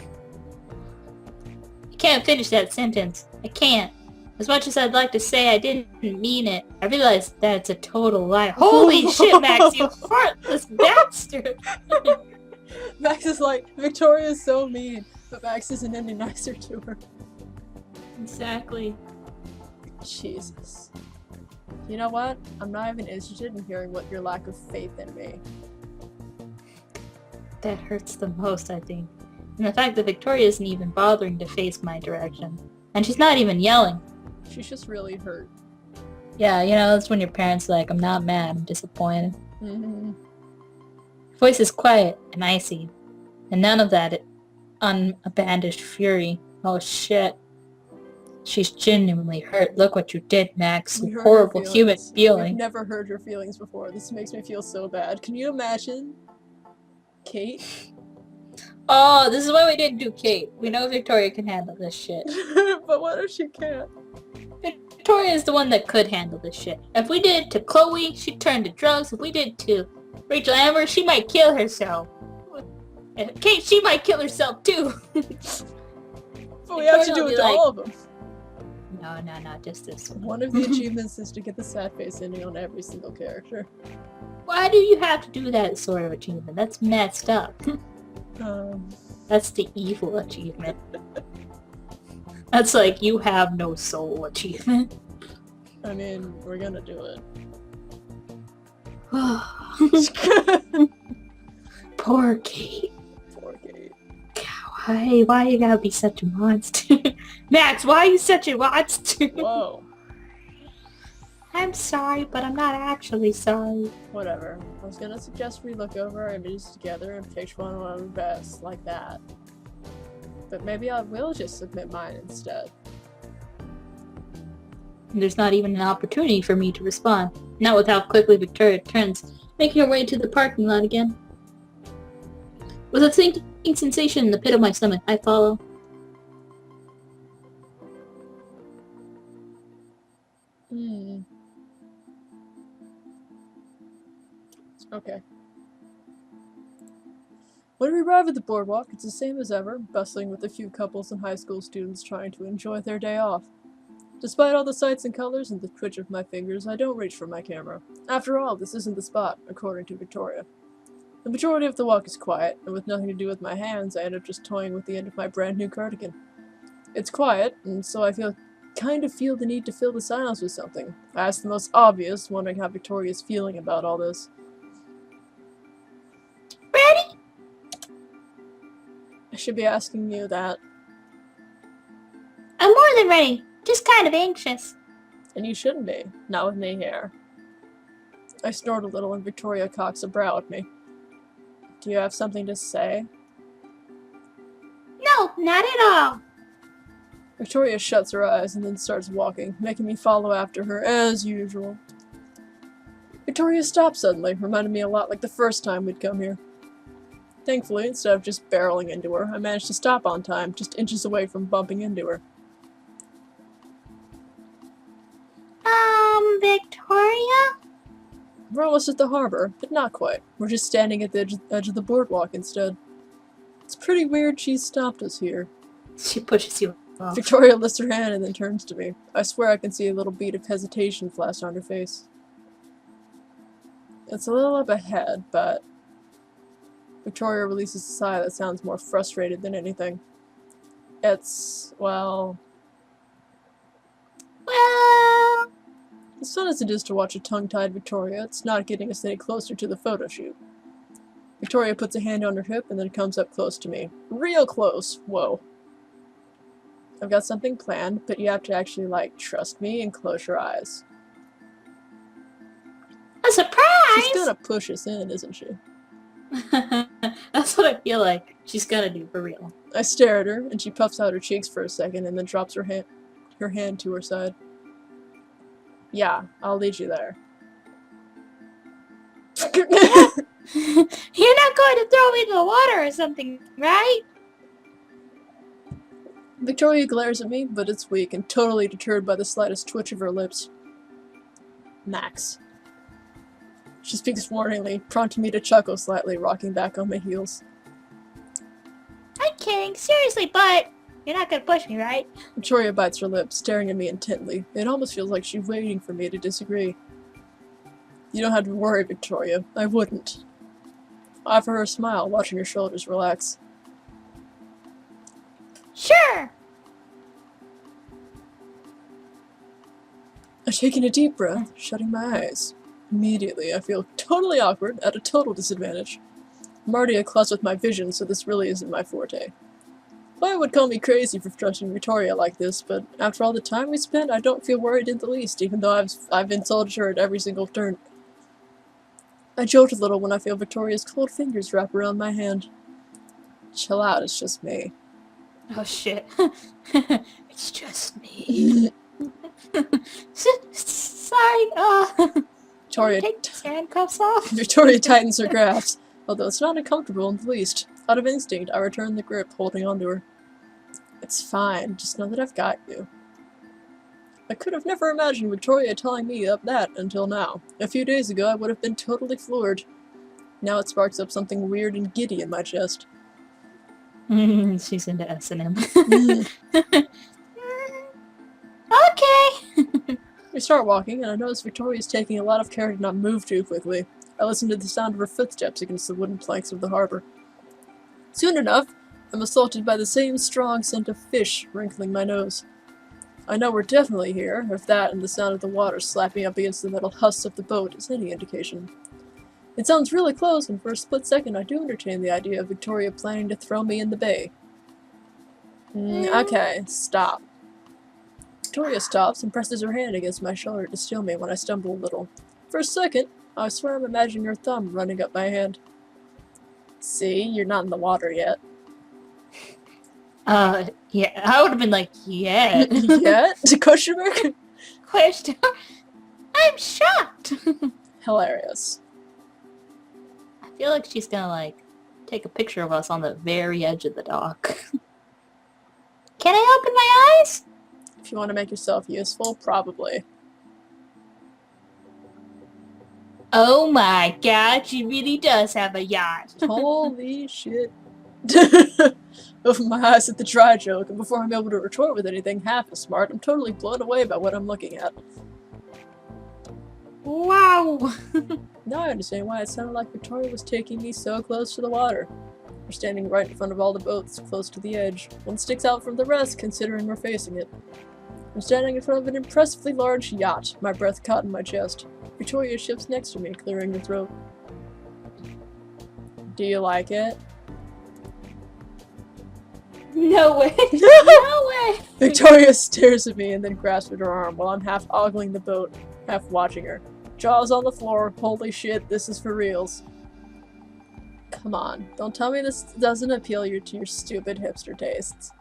I can't finish that sentence. I can't. As much as I'd like to say I didn't mean it, I realize that it's a total lie. Holy shit, Max, you heartless bastard! Max is like, Victoria's so mean, but Max isn't any nicer to her. Exactly. Jesus. You know what? I'm not even interested in hearing what your lack of faith in me. That hurts the most, I think. And the fact that Victoria isn't even bothering to face my direction. And she's not even yelling. She's just really hurt. Yeah, you know, that's when your parents are like, I'm not mad, I'm disappointed. Mm-hmm. Her voice is quiet and icy. And none of that unabandoned fury. Oh shit. She's genuinely hurt. Look what you did, Max. We You hurt her horrible human feelings. feeling. We've never heard her feelings before. This makes me feel so bad. Can you imagine? Kate? Oh, this is why we didn't do Kate. We know Victoria can handle this shit. But what if she can't? Victoria is the one that could handle this shit. If we did it to Chloe, she'd turn to drugs. If we did it to Rachel Amber, she might kill herself. And Kate, she might kill herself too. But we have to do it to all of them. No, just this one. One of the achievements is to get the Sadface ending on every single character. Why do you have to do that sort of achievement? That's messed up. That's the evil achievement. That's like, you have no soul achievement. I mean, we're gonna do it. Poor Kate. Poor Kate. Why you gotta be such a monster? Max, why are you such a monster? Whoa. I'm sorry, but I'm not actually sorry. Whatever. I was gonna suggest we look over our images together and pick one of our best, like that. But maybe I will just submit mine instead. There's not even an opportunity for me to respond. Not with how quickly Victoria turns, making her way to the parking lot again. With a sinking sensation in the pit of my stomach, I follow. Okay. When we arrive at the boardwalk, it's the same as ever, bustling with a few couples and high school students trying to enjoy their day off. Despite all the sights and colors and the twitch of my fingers, I don't reach for my camera. After all, this isn't the spot, according to Victoria. The majority of the walk is quiet, and with nothing to do with my hands, I end up just toying with the end of my brand new cardigan. It's quiet, and so I kind of feel the need to fill the silence with something. I ask the most obvious, wondering how Victoria's feeling about all this. Ready? I should be asking you that. I'm more than ready. Just kind of anxious. And you shouldn't be. Not with me here. I snort a little and Victoria cocks a brow at me. Do you have something to say? No, not at all. Victoria shuts her eyes and then starts walking, making me follow after her as usual. Victoria stopped suddenly, reminded me a lot like the first time we'd come here. Thankfully, instead of just barreling into her, I managed to stop on time, just inches away from bumping into her. Victoria? We're almost at the harbor, but not quite. We're just standing at the edge of the boardwalk instead. It's pretty weird she stopped us here. She pushes you off. Victoria lifts her hand and then turns to me. I swear I can see a little bead of hesitation flash on her face. It's a little up ahead, but... Victoria releases a sigh that sounds more frustrated than anything. It's, well... As fun as it is to watch a tongue-tied Victoria, it's not getting us any closer to the photo shoot. Victoria puts a hand on her hip and then comes up close to me. Real close! Whoa. I've got something planned, but you have to actually, trust me and close your eyes. A surprise! She's gonna push us in, isn't she? That's what I feel like she's gonna do, for real. I stare at her, and she puffs out her cheeks for a second and then drops her hand to her side. Yeah, I'll lead you there. You're not going to throw me in the water or something, right? Victoria glares at me, but it's weak and totally deterred by the slightest twitch of her lips. Max. She speaks warningly, prompting me to chuckle slightly, rocking back on my heels. I'm kidding, seriously, but you're not gonna push me, right? Victoria bites her lip, staring at me intently. It almost feels like she's waiting for me to disagree. You don't have to worry, Victoria. I wouldn't. I offer her a smile, watching her shoulders relax. Sure! I take in a deep breath, shutting my eyes. Immediately, I feel totally awkward, at a total disadvantage. I'm already a klutz with my vision, so this really isn't my forte. Claire would call me crazy for trusting Victoria like this, but after all the time we spent, I don't feel worried in the least, even though I've insulted her at every single turn. I jolt a little when I feel Victoria's cold fingers wrap around my hand. Chill out, it's just me. Oh shit. It's just me. Sorry, Victoria, take the handcuffs off. Victoria tightens her grasp, although it's not uncomfortable in the least. Out of instinct, I return the grip, holding onto her. It's fine, just know that I've got you. I could have never imagined Victoria telling me that until now. A few days ago, I would have been totally floored. Now it sparks up something weird and giddy in my chest. She's into S&M. Okay. We start walking, and I notice Victoria's taking a lot of care to not move too quickly. I listen to the sound of her footsteps against the wooden planks of the harbor. Soon enough, I'm assaulted by the same strong scent of fish wrinkling my nose. I know we're definitely here, if that and the sound of the water slapping up against the metal husks of the boat is any indication. It sounds really close, and for a split second I do entertain the idea of Victoria planning to throw me in the bay. Okay, stop. Victoria stops and presses her hand against my shoulder to still me when I stumble a little. For a second, I swear I'm imagining her thumb running up my hand. See, you're not in the water yet. Yeah, I would have been like, yeah. Yet? Question mark? Question. I'm shocked. Hilarious. I feel like she's gonna, like, take a picture of us on the very edge of the dock. Can I open my eyes? If you want to make yourself useful, probably. Oh my god, she really does have a yacht. Holy shit. Open my eyes at the dry joke, and before I'm able to retort with anything half as smart, I'm totally blown away by what I'm looking at. Wow. Now I understand why it sounded like Victoria was taking me so close to the water. We're standing right in front of all the boats, close to the edge. One sticks out from the rest, considering we're facing it. I'm standing in front of an impressively large yacht, my breath caught in my chest. Victoria ships next to me, clearing her throat. Do you like it? No way. No way. Victoria stares at me and then grasps at her arm while I'm half ogling the boat, half watching her. Jaws on the floor, holy shit, this is for reals. Come on, don't tell me this doesn't appeal to your stupid hipster tastes.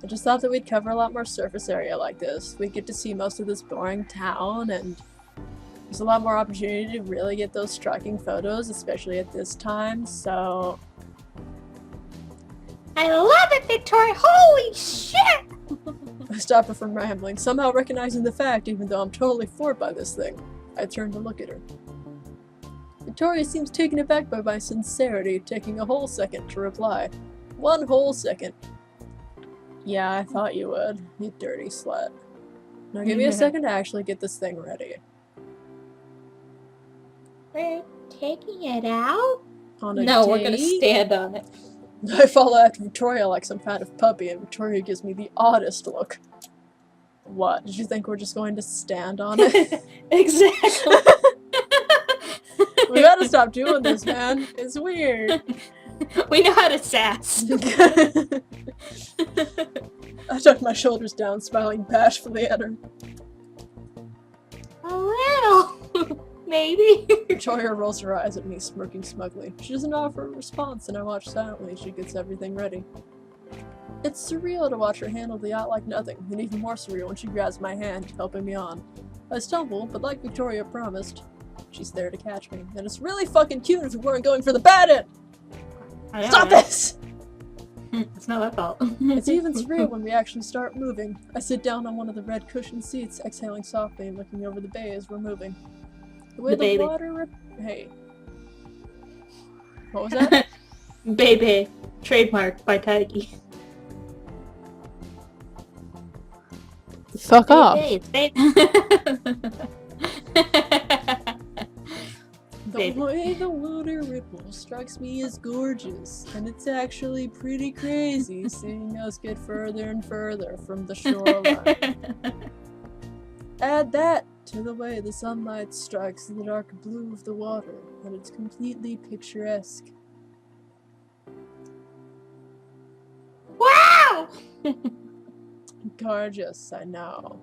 I just thought that we'd cover a lot more surface area like this. We'd get to see most of this boring town, and there's a lot more opportunity to really get those striking photos, especially at this time, so... I love it, Victoria! Holy shit! I stop her from rambling, somehow recognizing the fact even though I'm totally floored by this thing. I turn to look at her. Victoria seems taken aback by my sincerity, taking a whole second to reply. One whole second. Yeah, I thought you would, you dirty slut. Now give me a second to actually get this thing ready. We're taking it out? On a No, we're date? gonna stand on it. I follow after Victoria like some kind of puppy, and Victoria gives me the oddest look. What? Did you think we're just going to stand on it? Exactly. We gotta stop doing this, man. It's weird. We know how to sass. I tuck my shoulders down, smiling bashfully at her. A little. Maybe. Victoria rolls her eyes at me, smirking smugly. She doesn't offer a response, and I watch silently as she gets everything ready. It's surreal to watch her handle the yacht like nothing, and even more surreal when she grabs my hand, helping me on. I stumble, but like Victoria promised, she's there to catch me. And it's really fucking cute if we weren't going for the bad end! Stop this! It's not my fault. It's even surreal when we actually start moving. I sit down on one of the red cushioned seats, exhaling softly and looking over the bay as we're moving. The way the water Hey. What was that? Baby. Trademarked by Tigey. Fuck off. The way the water ripples strikes me as gorgeous, and it's actually pretty crazy seeing us get further and further from the shoreline. Add that to the way the sunlight strikes the dark blue of the water, and it's completely picturesque. Wow! Gorgeous, I know.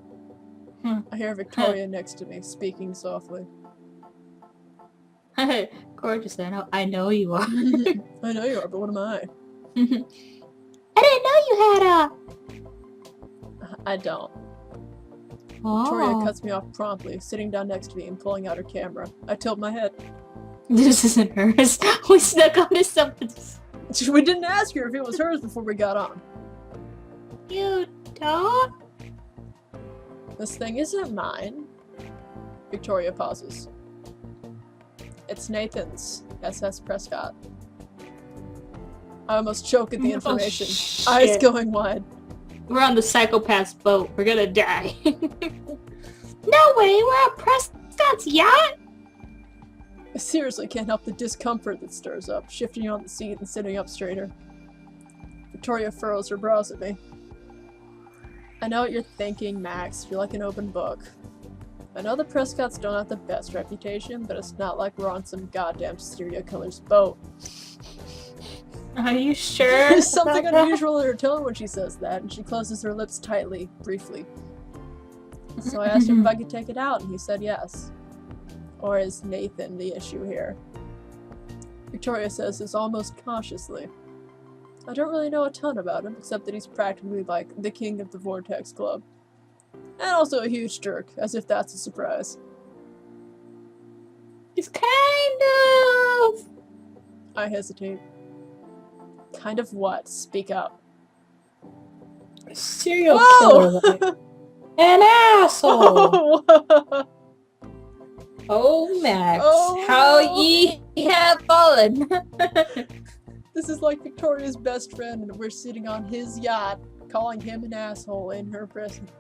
I hear Victoria next to me, speaking softly. Gorgeous, I know you are. I know you are, but what am I? I didn't know you had a... I don't. Oh. Victoria cuts me off promptly, sitting down next to me and pulling out her camera. I tilt my head. This isn't hers. We snuck onto something's... We didn't ask her if it was hers before we got on. You don't? This thing isn't mine. Victoria pauses. It's Nathan's. SS Prescott. I almost choke at the information. Eyes going wide. We're on the psychopath's boat. We're gonna die. No way, we're on Prescott's yacht? I seriously can't help the discomfort that stirs up, shifting on the seat and sitting up straighter. Victoria furrows her brows at me. I know what you're thinking, Max. You're like an open book. I know the Prescotts don't have the best reputation, but it's not like we're on some goddamn serial killer's boat. Are you sure? There's something unusual in her tone when she says that, and she closes her lips tightly, briefly. So I asked him if I could take it out, and he said yes. Or is Nathan the issue here? Victoria says this almost cautiously. I don't really know a ton about him, except that he's practically like the king of the Vortex Club. And also a huge jerk, as if that's a surprise. He's kind of... I hesitate. Kind of what? Speak up. Serial killer. Like. An asshole! Oh, Max, Oh, how no. ye have fallen! This is like Victoria's best friend, and we're sitting on his yacht, calling him an asshole in her presence.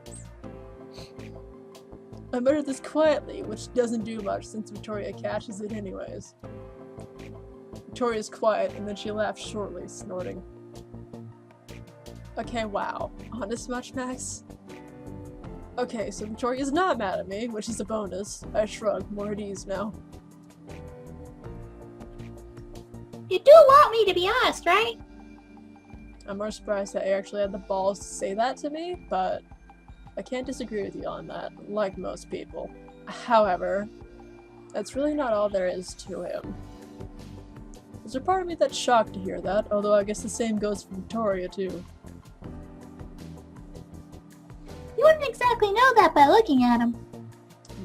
I muttered this quietly, which doesn't do much since Victoria catches it anyways. Victoria's quiet, and then she laughs shortly, snorting. Okay, wow. Honest much, Max? Okay, so Victoria's not mad at me, which is a bonus. I shrug, more at ease now. You do want me to be honest, right? I'm more surprised that I actually had the balls to say that to me, but I can't disagree with you on that, like most people. However, that's really not all there is to him. There's a part of me that's shocked to hear that, although I guess the same goes for Victoria too. You wouldn't exactly know that by looking at him.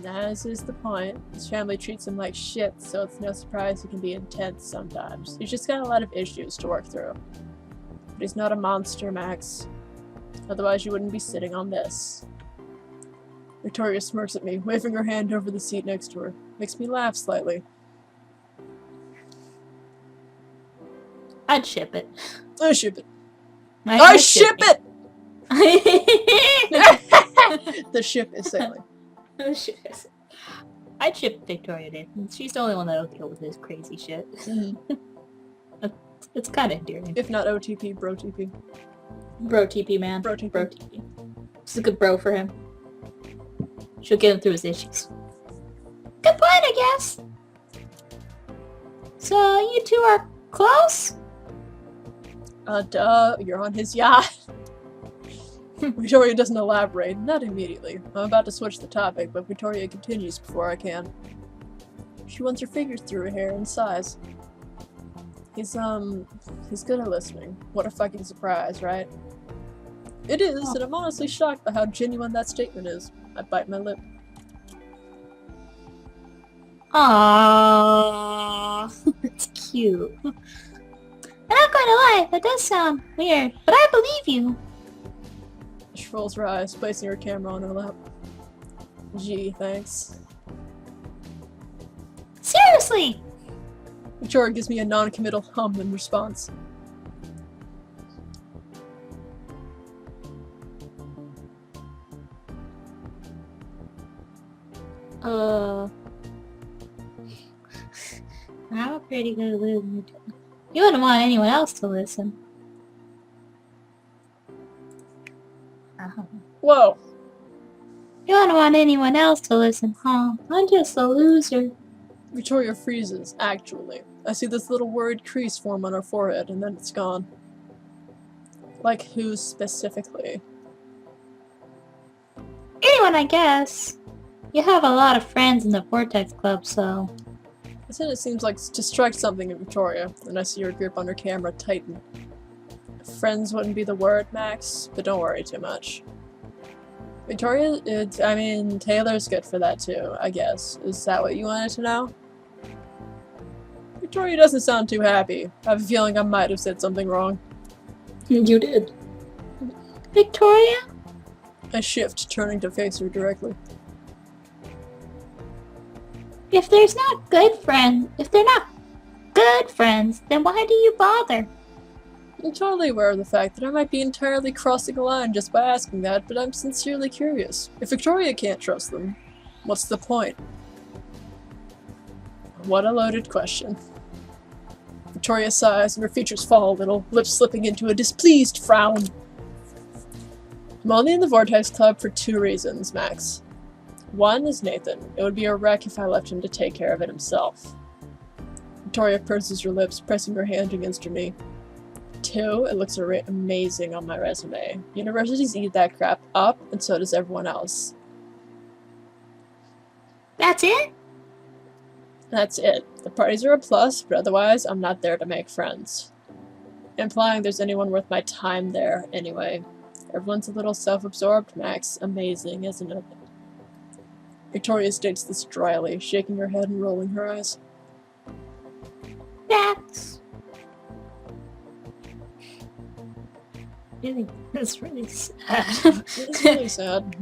As is the point. His family treats him like shit, so it's no surprise he can be intense sometimes. He's just got a lot of issues to work through. But he's not a monster, Max. Otherwise you wouldn't be sitting on this. Victoria smirks at me, waving her hand over the seat next to her. Makes me laugh slightly. I'd ship it. I ship it. I ship it! it! The ship is sailing. I'd ship Victoria Nathan. She's the only one that'll deal with his crazy shit. It's kind of endearing. If not OTP, bro TP. Bro TP, man. Bro TP. Bro TP. This is a good bro for him. She'll get him through his issues. Good point, I guess. So, you two are close? Duh, you're on his yacht. Victoria doesn't elaborate, not immediately. I'm about to switch the topic, but Victoria continues before I can. She runs her fingers through her hair and sighs. He's good at listening. What a fucking surprise, right? It is, and I'm honestly shocked by how genuine that statement is. I bite my lip. Aww, it's cute. I'm not going to lie, that does sound weird, but I believe you. She rolls her eyes, placing her camera on her lap. Gee, thanks. Seriously! Victoria gives me a non-committal hum in response. I'm a pretty good listener. You wouldn't want anyone else to listen. Whoa! You wouldn't want anyone else to listen, huh? I'm just a loser. Victoria freezes, actually. I see this little worried crease form on her forehead, and then it's gone. Like who specifically? Anyone, I guess. You have a lot of friends in the Vortex Club, so... I said it seems like to strike something in Victoria, and I see her grip on her camera tighten. Friends wouldn't be the word, Max, but don't worry too much. Victoria, Taylor's good for that too, I guess. Is that what you wanted to know? Victoria doesn't sound too happy. I have a feeling I might have said something wrong. You did. Victoria? I shift, turning to face her directly. If they're not good friends, then why do you bother? I'm totally aware of the fact that I might be entirely crossing a line just by asking that, but I'm sincerely curious. If Victoria can't trust them, what's the point? What a loaded question. Victoria sighs and her features fall a little, lips slipping into a displeased frown. I'm only in the Vortex Club for 2 reasons, Max. One is Nathan. It would be a wreck if I left him to take care of it himself. Victoria purses her lips, pressing her hand against her knee. 2, it looks amazing on my resume. Universities eat that crap up, and so does everyone else. That's it? That's it. The parties are a plus, but otherwise I'm not there to make friends. Implying there's anyone worth my time there, anyway. Everyone's a little self-absorbed, Max. Amazing, isn't it? Victoria states this dryly, shaking her head and rolling her eyes. That's really sad. It's really sad.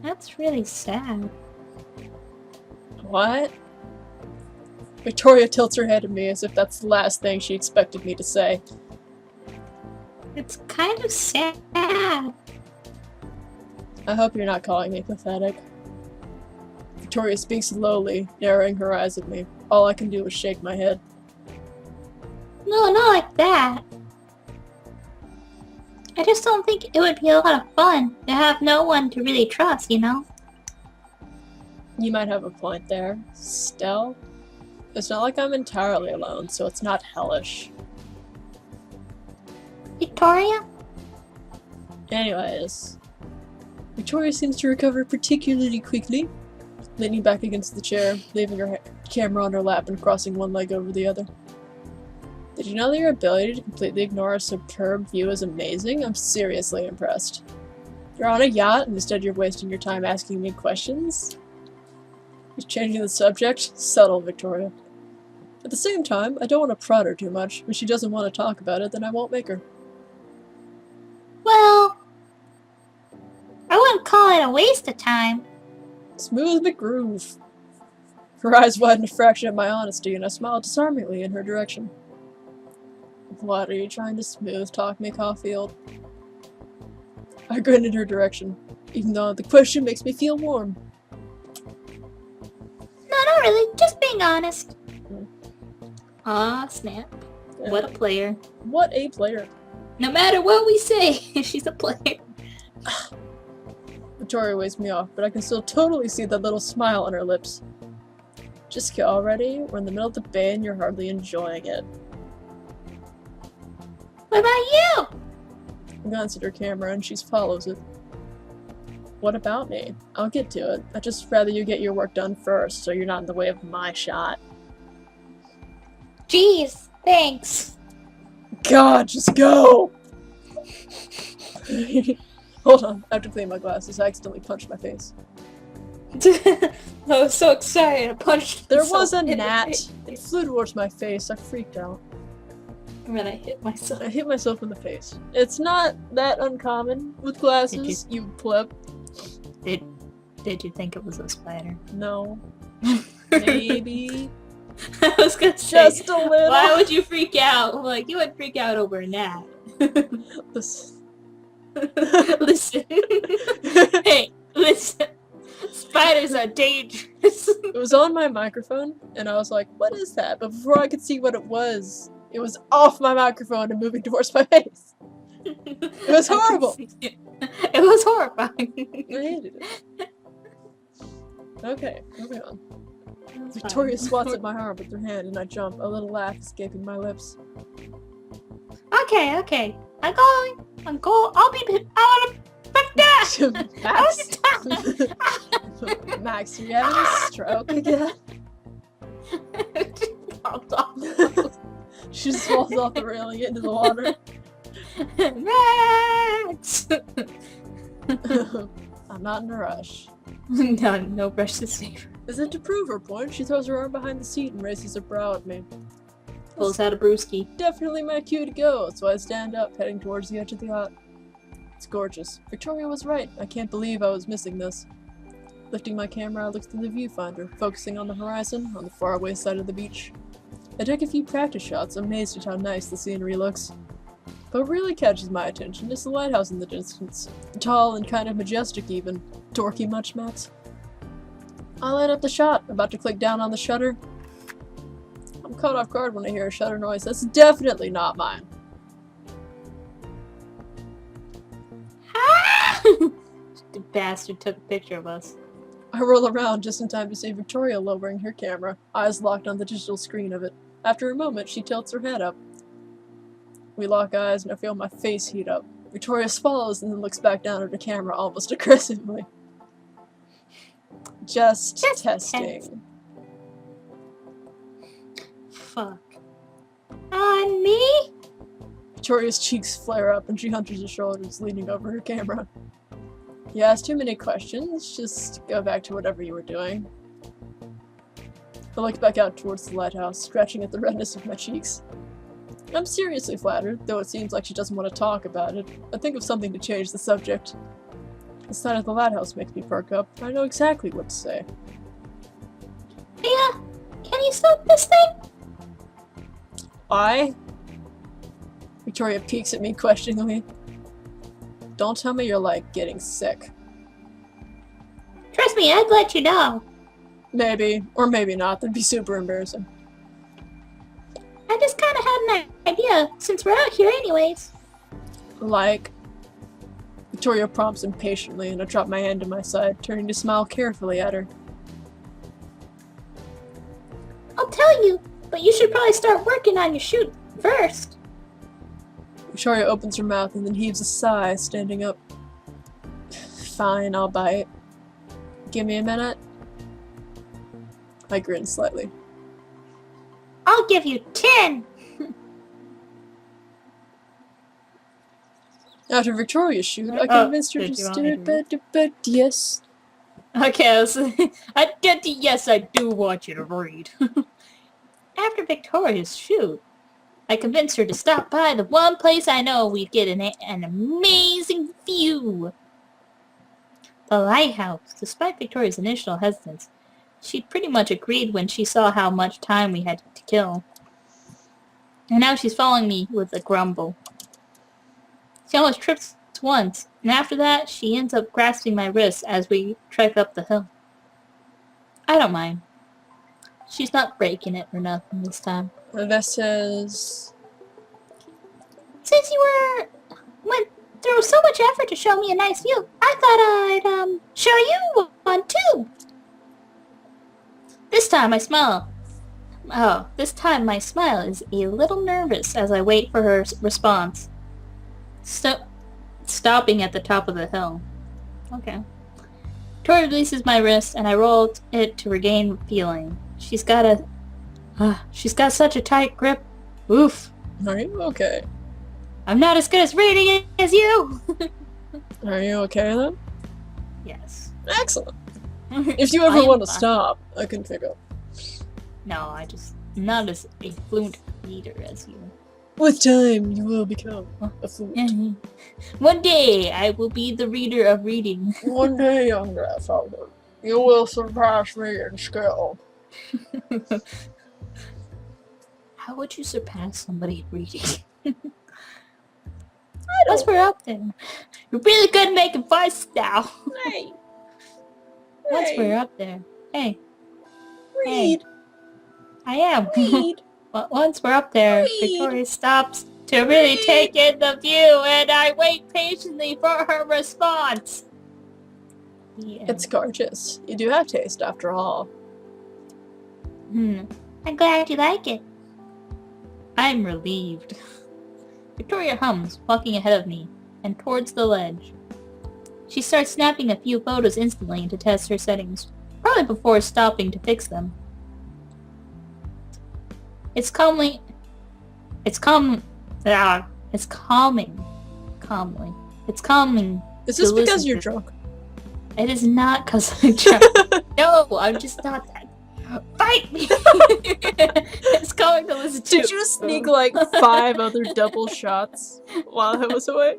That's really sad. What? Victoria tilts her head at me as if that's the last thing she expected me to say. It's kind of sad. I hope you're not calling me pathetic. Victoria speaks slowly, narrowing her eyes at me. All I can do is shake my head. No, not like that. I just don't think it would be a lot of fun to have no one to really trust, you know? You might have a point there. Still, it's not like I'm entirely alone, so it's not hellish. Victoria? Anyways, Victoria seems to recover particularly quickly, leaning back against the chair, leaving her camera on her lap and crossing one leg over the other. Did you know that your ability to completely ignore a superb view is amazing? I'm seriously impressed. You're on a yacht and instead you're wasting your time asking me questions? He's changing the subject. Subtle, Victoria. At the same time, I don't want to prod her too much. If she doesn't want to talk about it, then I won't make her. Well, I wouldn't call it a waste of time. Smooth McGroove. Her eyes widen a fraction at my honesty, and I smile disarmingly in her direction. What, are you trying to smooth talk me, Caulfield? I grin in her direction, even though the question makes me feel warm. No, not really. Just being honest. Aw, snap. Yeah. What a player. What a player. No matter what we say, she's a player. Victoria waves me off, but I can still totally see that little smile on her lips. Jessica, already? We're in the middle of the bay and you're hardly enjoying it. What about you? I glance at her camera and she follows it. What about me? I'll get to it. I'd just rather you get your work done first, so you're not in the way of my shot. Jeez, thanks. God, just go! Hold on, I have to clean my glasses. I accidentally punched my face. I was so excited. I punched There myself was a in the gnat. face. It flew towards my face. I freaked out. And then I hit myself. I hit myself in the face. It's not that uncommon with glasses, you pleb. Did you think it was a spider? No. Maybe. I was gonna say, Just a little. why would you freak out? Like, you would freak out over a gnat. Listen. Listen. Hey, listen. Spiders are dangerous. It was on my microphone, and I was like, what is that? But before I could see what it was off my microphone and moving towards my face. It was horrible. It was horrifying. I hated it. Okay, moving on. That's Victoria fine. swats at my arm with her hand, and I jump, a little laugh escaping my lips. Okay. I'll be out of back there. Max, Max, are you having a stroke again? She just falls off the railing into the water. Max! I'm not in a rush. No rush to save her. As if to prove her point, she throws her arm behind the seat and raises her brow at me. Pulls out a brewski. Definitely my cue to go, so I stand up, heading towards the edge of the yacht. It's gorgeous. Victoria was right. I can't believe I was missing this. Lifting my camera, I look through the viewfinder, focusing on the horizon on the faraway side of the beach. I took a few practice shots, amazed at how nice the scenery looks. But what really catches my attention is the lighthouse in the distance. Tall and kind of majestic even. Dorky much, Max? I line up the shot, about to click down on the shutter. I'm caught off guard when I hear a shutter noise. That's definitely not mine. The bastard took a picture of us. I roll around just in time to see Victoria lowering her camera, eyes locked on the digital screen of it. After a moment, she tilts her head up. We lock eyes and I feel my face heat up. Victoria swallows and then looks back down at her camera almost aggressively. Just testing. Fuck. On me? Victoria's cheeks flare up and she hunches her shoulders, leaning over her camera. You asked too many questions, just go back to whatever you were doing. I look back out towards the lighthouse, scratching at the redness of my cheeks. I'm seriously flattered, though it seems like she doesn't want to talk about it. I think of something to change the subject. The sight of the lighthouse makes me perk up. I know exactly what to say. Yeah, can you stop this thing? I? Victoria peeks at me questioningly. Don't tell me you're like getting sick. Trust me, I'd let you know. Maybe, or maybe not. That'd be super embarrassing. I just kind of had an idea, since we're out here anyways. Like? Victoria prompts impatiently, and I drop my hand to my side, turning to smile carefully at her. I'll tell you, but you should probably start working on your shoot first. Victoria opens her mouth and then heaves a sigh, standing up. Fine, I'll bite. Give me a minute. I grin slightly. I'll give you 10! After Victoria's shoot, I convinced her to do it, but yes. Okay, yes, I do want you to read. After Victoria's shoot, I convinced her to stop by the one place I know we'd get an amazing view. The lighthouse. Despite Victoria's initial hesitance, she pretty much agreed when she saw how much time we had to kill. And now she's following me with a grumble. She almost trips once, and after that, she ends up grasping my wrist as we trek up the hill. I don't mind. She's not breaking it or nothing this time. This is... Since you went through so much effort to show me a nice view, I thought I'd, show you one too. This time my smile is a little nervous as I wait for her response. Stopping at the top of the hill. Okay. Tori releases my wrist and I roll it to regain feeling. She's got such a tight grip. Oof. Are you okay? I'm not as good at reading as you! Are you okay then? Yes. Excellent. If you ever want to stop, I can pick up. No, I'm not as a fluent reader as you. With time, you will become a fluent. One day, I will be the reader of reading. One day, young grandfather, you will surpass me in skill. How would you surpass somebody at reading? Once we're up there. You're really good at making voices now. Hey. Once we're up there. Hey. Read. Hey. I am. Read. But once we're up there, Read. Victoria stops to really take in the view, and I wait patiently for her response. Yeah. It's gorgeous. You do have taste, after all. I'm glad you like it. I'm relieved. Victoria hums, walking ahead of me, and towards the ledge. She starts snapping a few photos instantly to test her settings, probably before stopping to fix them. It's calming. Is this because you're drunk? It is not because I'm drunk. No, I'm just not that. Fight me! It's calming to listen to. Did you sneak like 5 other double shots while I was away?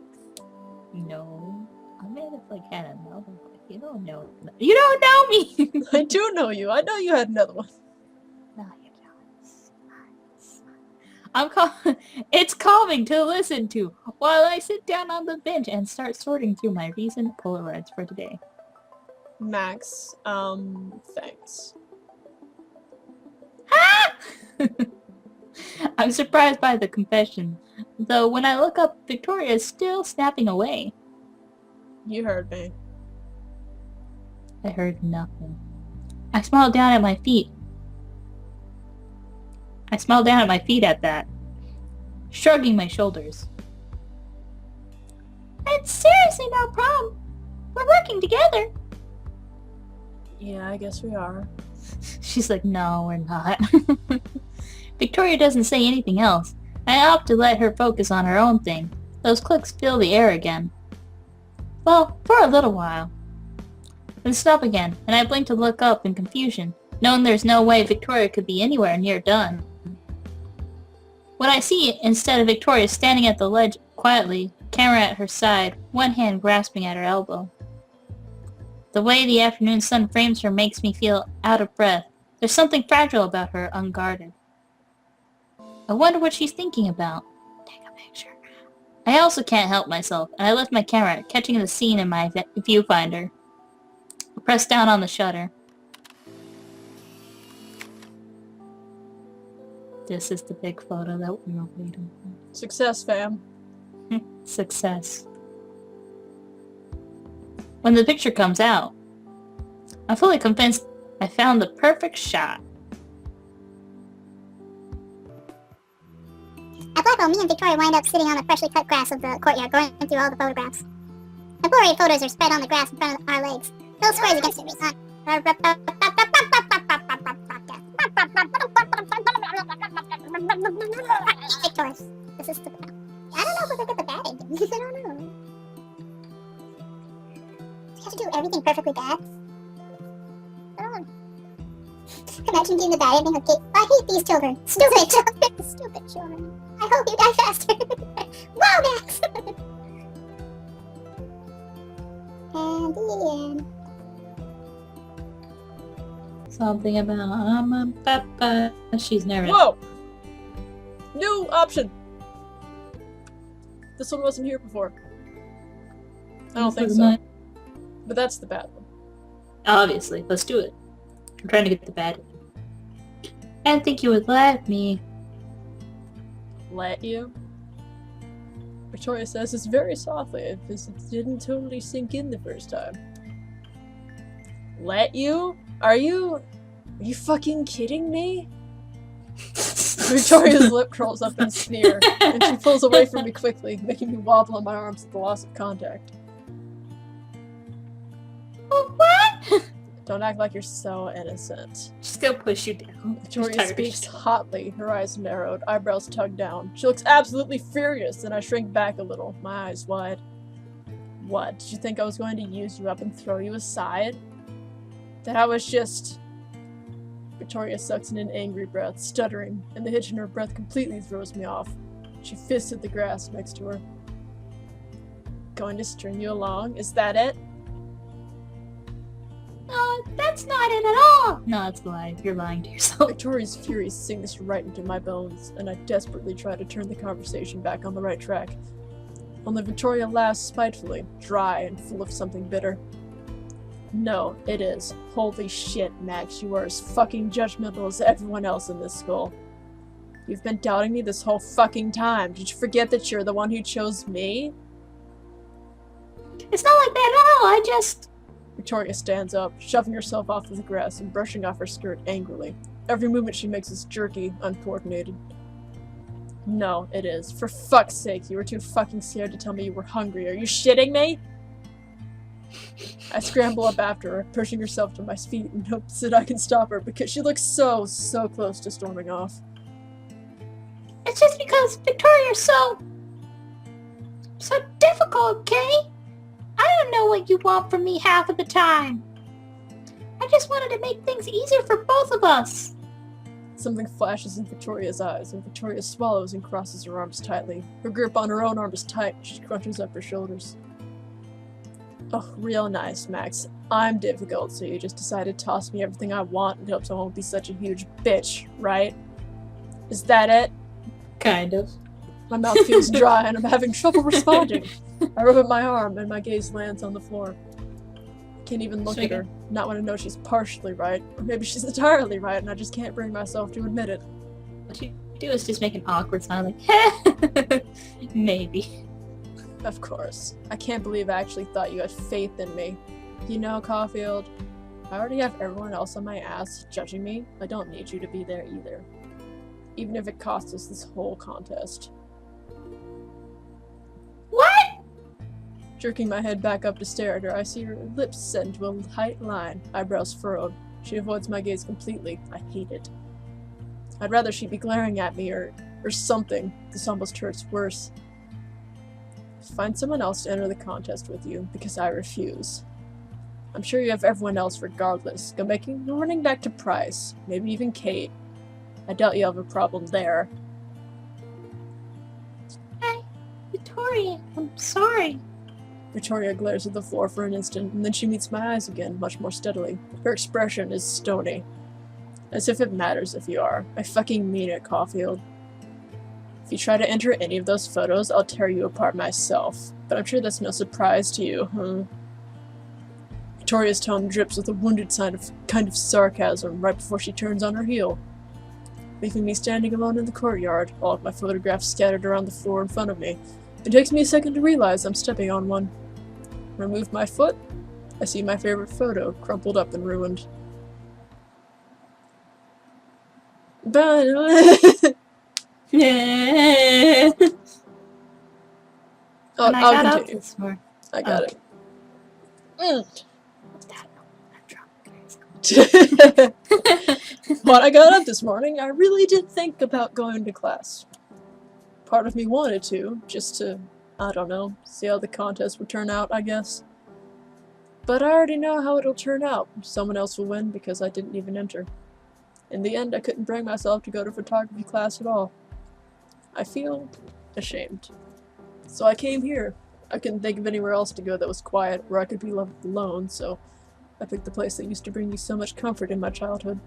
No. I may have had another one. You don't know. You don't know me! I do know you. I know you had another one. No, you don't. It's calming to listen to while I sit down on the bench and start sorting through my recent Polaroids for today. Max, thanks. I'm surprised by the confession, though when I look up, Victoria is still snapping away. You heard me. I heard nothing. I smiled down at my feet. At that, shrugging my shoulders. It's seriously no problem. We're working together. Yeah, I guess we are. She's like, no, we're not. Victoria doesn't say anything else. I opt to let her focus on her own thing. Those clicks fill the air again. Well, for a little while. Then stop again, and I blink to look up in confusion, knowing there's no way Victoria could be anywhere near done. When I see, instead of Victoria standing at the ledge quietly, camera at her side, one hand grasping at her elbow. The way the afternoon sun frames her makes me feel out of breath. There's something fragile about her, unguarded. I wonder what she's thinking about. Take a picture. I also can't help myself, and I lift my camera, catching the scene in my viewfinder. I press down on the shutter. This is the big photo that we were waiting for. Success, fam. Success. When the picture comes out, I'm fully convinced I found the perfect shot. At Blackwell, me and Victoria wind up sitting on the freshly cut grass of the courtyard, going through all the photographs. The Polaroid photos are spread on the grass in front of our legs. Little squares against it. Victoria, this is the... I don't know if we'll get the bad ending. I don't know. Do you have to do everything perfectly bad? I don't know. Imagine getting the bad ending. Okay, I hate these children. Stupid children. Stupid children. I hope you die faster. Wow, Max! And the end. Something about Papa. She's nervous. Whoa! New option! This one wasn't here before. I don't think so. But that's the bad one. Obviously. Let's do it. I'm trying to get the bad one. I didn't think you would let me. Let you? Victoria says this very softly, because it didn't totally sink in the first time. Let you? Are you fucking kidding me? Victoria's lip curls up in a sneer, and she pulls away from me quickly, making me wobble on my arms at the loss of contact. What? Don't act like you're so innocent. She's gonna push you down. Victoria speaks hotly, her eyes narrowed, eyebrows tugged down. She looks absolutely furious, and I shrink back a little, my eyes wide. What, did you think I was going to use you up and throw you aside? That I was just... Victoria sucks in an angry breath, stuttering, and the hitch in her breath completely throws me off. She fists at the grass next to her. Going to string you along? Is that it? No, that's not it at all! No, it's a lie. You're lying to yourself. Victoria's fury sinks right into my bones, and I desperately try to turn the conversation back on the right track. Only Victoria laughs spitefully, dry and full of something bitter. No, it is. Holy shit, Max, you are as fucking judgmental as everyone else in this school. You've been doubting me this whole fucking time. Did you forget that you're the one who chose me? It's not like that at all, I just... Victoria stands up, shoving herself off of the grass and brushing off her skirt angrily. Every movement she makes is jerky, uncoordinated. No, it is. For fuck's sake, you were too fucking scared to tell me you were hungry. Are you shitting me? I scramble up after her, pushing herself to my feet in hopes that I can stop her because she looks so close to storming off. It's just because Victoria's so difficult, okay? I don't know what you want from me half of the time. I just wanted to make things easier for both of us. Something flashes in Victoria's eyes, and Victoria swallows and crosses her arms tightly. Her grip on her own arm is tight, she crunches up her shoulders. Oh, real nice, Max. I'm difficult, so you just decided to toss me everything I want in hopes I won't be such a huge bitch, right? Is that it? Kind of. My mouth feels dry and I'm having trouble responding. I rub at my arm and my gaze lands on the floor. I can't even look at her, not when I know she's partially right, or maybe she's entirely right and I just can't bring myself to admit it. What you do is just make an awkward sound like, maybe. Of course. I can't believe I actually thought you had faith in me. You know, Caulfield, I already have everyone else on my ass judging me. I don't need you to be there either. Even if it costs us this whole contest. What? Jerking my head back up to stare at her, I see her lips set into a tight line, eyebrows furrowed. She avoids my gaze completely. I hate it. I'd rather she be glaring at me or something. This almost hurts worse. Find someone else to enter the contest with you, because I refuse. I'm sure you have everyone else regardless. Go running back to Price, maybe even Kate. I doubt you have a problem there. Hi, Victoria, I'm sorry. Victoria glares at the floor for an instant, and then she meets my eyes again, much more steadily. Her expression is stony. As if it matters if you are. I fucking mean it, Caulfield. If you try to enter any of those photos, I'll tear you apart myself. But I'm sure that's no surprise to you, huh? Victoria's tone drips with a wounded kind of sarcasm right before she turns on her heel, leaving me standing alone in the courtyard, all of my photographs scattered around the floor in front of me. It takes me a second to realize I'm stepping on one. Remove my foot, I see my favorite photo, crumpled up and ruined. But Yeah. I'll continue. I got it. When I got up this morning, I really did think about going to class. Part of me wanted to, just to, I don't know, see how the contest would turn out, I guess. But I already know how it'll turn out. Someone else will win because I didn't even enter. In the end, I couldn't bring myself to go to photography class at all. I feel ashamed. So I came here. I couldn't think of anywhere else to go that was quiet, where I could be left alone, so I picked the place that used to bring me so much comfort in my childhood.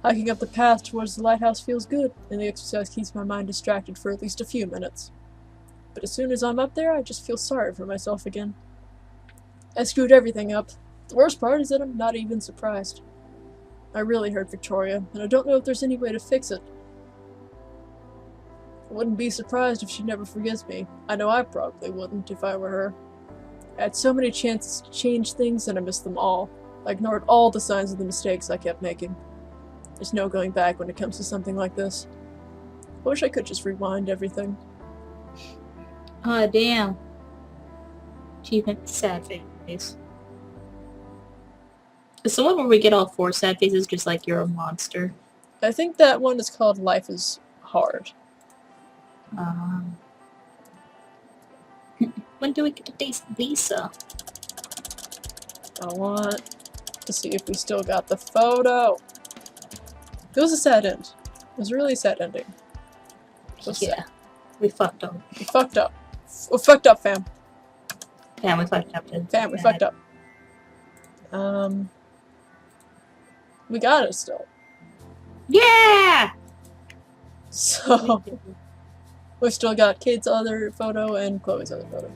Hiking up the path towards the lighthouse feels good, and the exercise keeps my mind distracted for at least a few minutes. But as soon as I'm up there, I just feel sorry for myself again. I screwed everything up. The worst part is that I'm not even surprised. I really hurt Victoria, and I don't know if there's any way to fix it. I wouldn't be surprised if she never forgives me. I know I probably wouldn't if I were her. I had so many chances to change things, and I missed them all. I ignored all the signs of the mistakes I kept making. There's no going back when it comes to something like this. I wish I could just rewind everything. Oh, damn. Achievement sad face. Is the one where we get all 4 sad faces just like you're a monster? I think that one is called Life is Hard. When do we get to taste Lisa? I want to see if we still got the photo. It was a sad end. It was a really sad ending. Yeah, sad. we fucked up. We fucked up. We fucked up, fam. Fam, we fucked up. Fam, we fucked up. We got it still. Yeah! So, we've still got Kate's other photo and Chloe's other photo.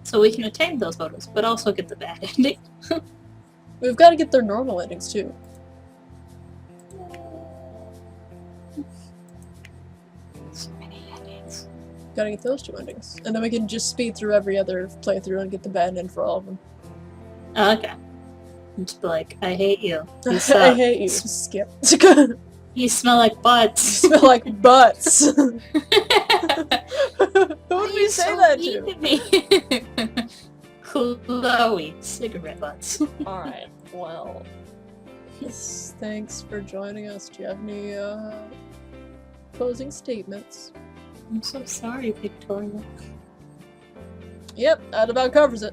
So we can attain those photos, but also get the bad ending. We've got to get their normal endings too. So many endings. Gotta get those 2 endings. And then we can just speed through every other playthrough and get the bad end for all of them. Oh, okay. Just be like, I hate you. You I suck. hate you. Skip. You smell like butts. Smell like butts. Who would we say that to? Chloe, cigarette butts. Alright, well. Thanks for joining us. Do you have any closing statements? I'm so sorry, Victoria. Yep, that about covers it.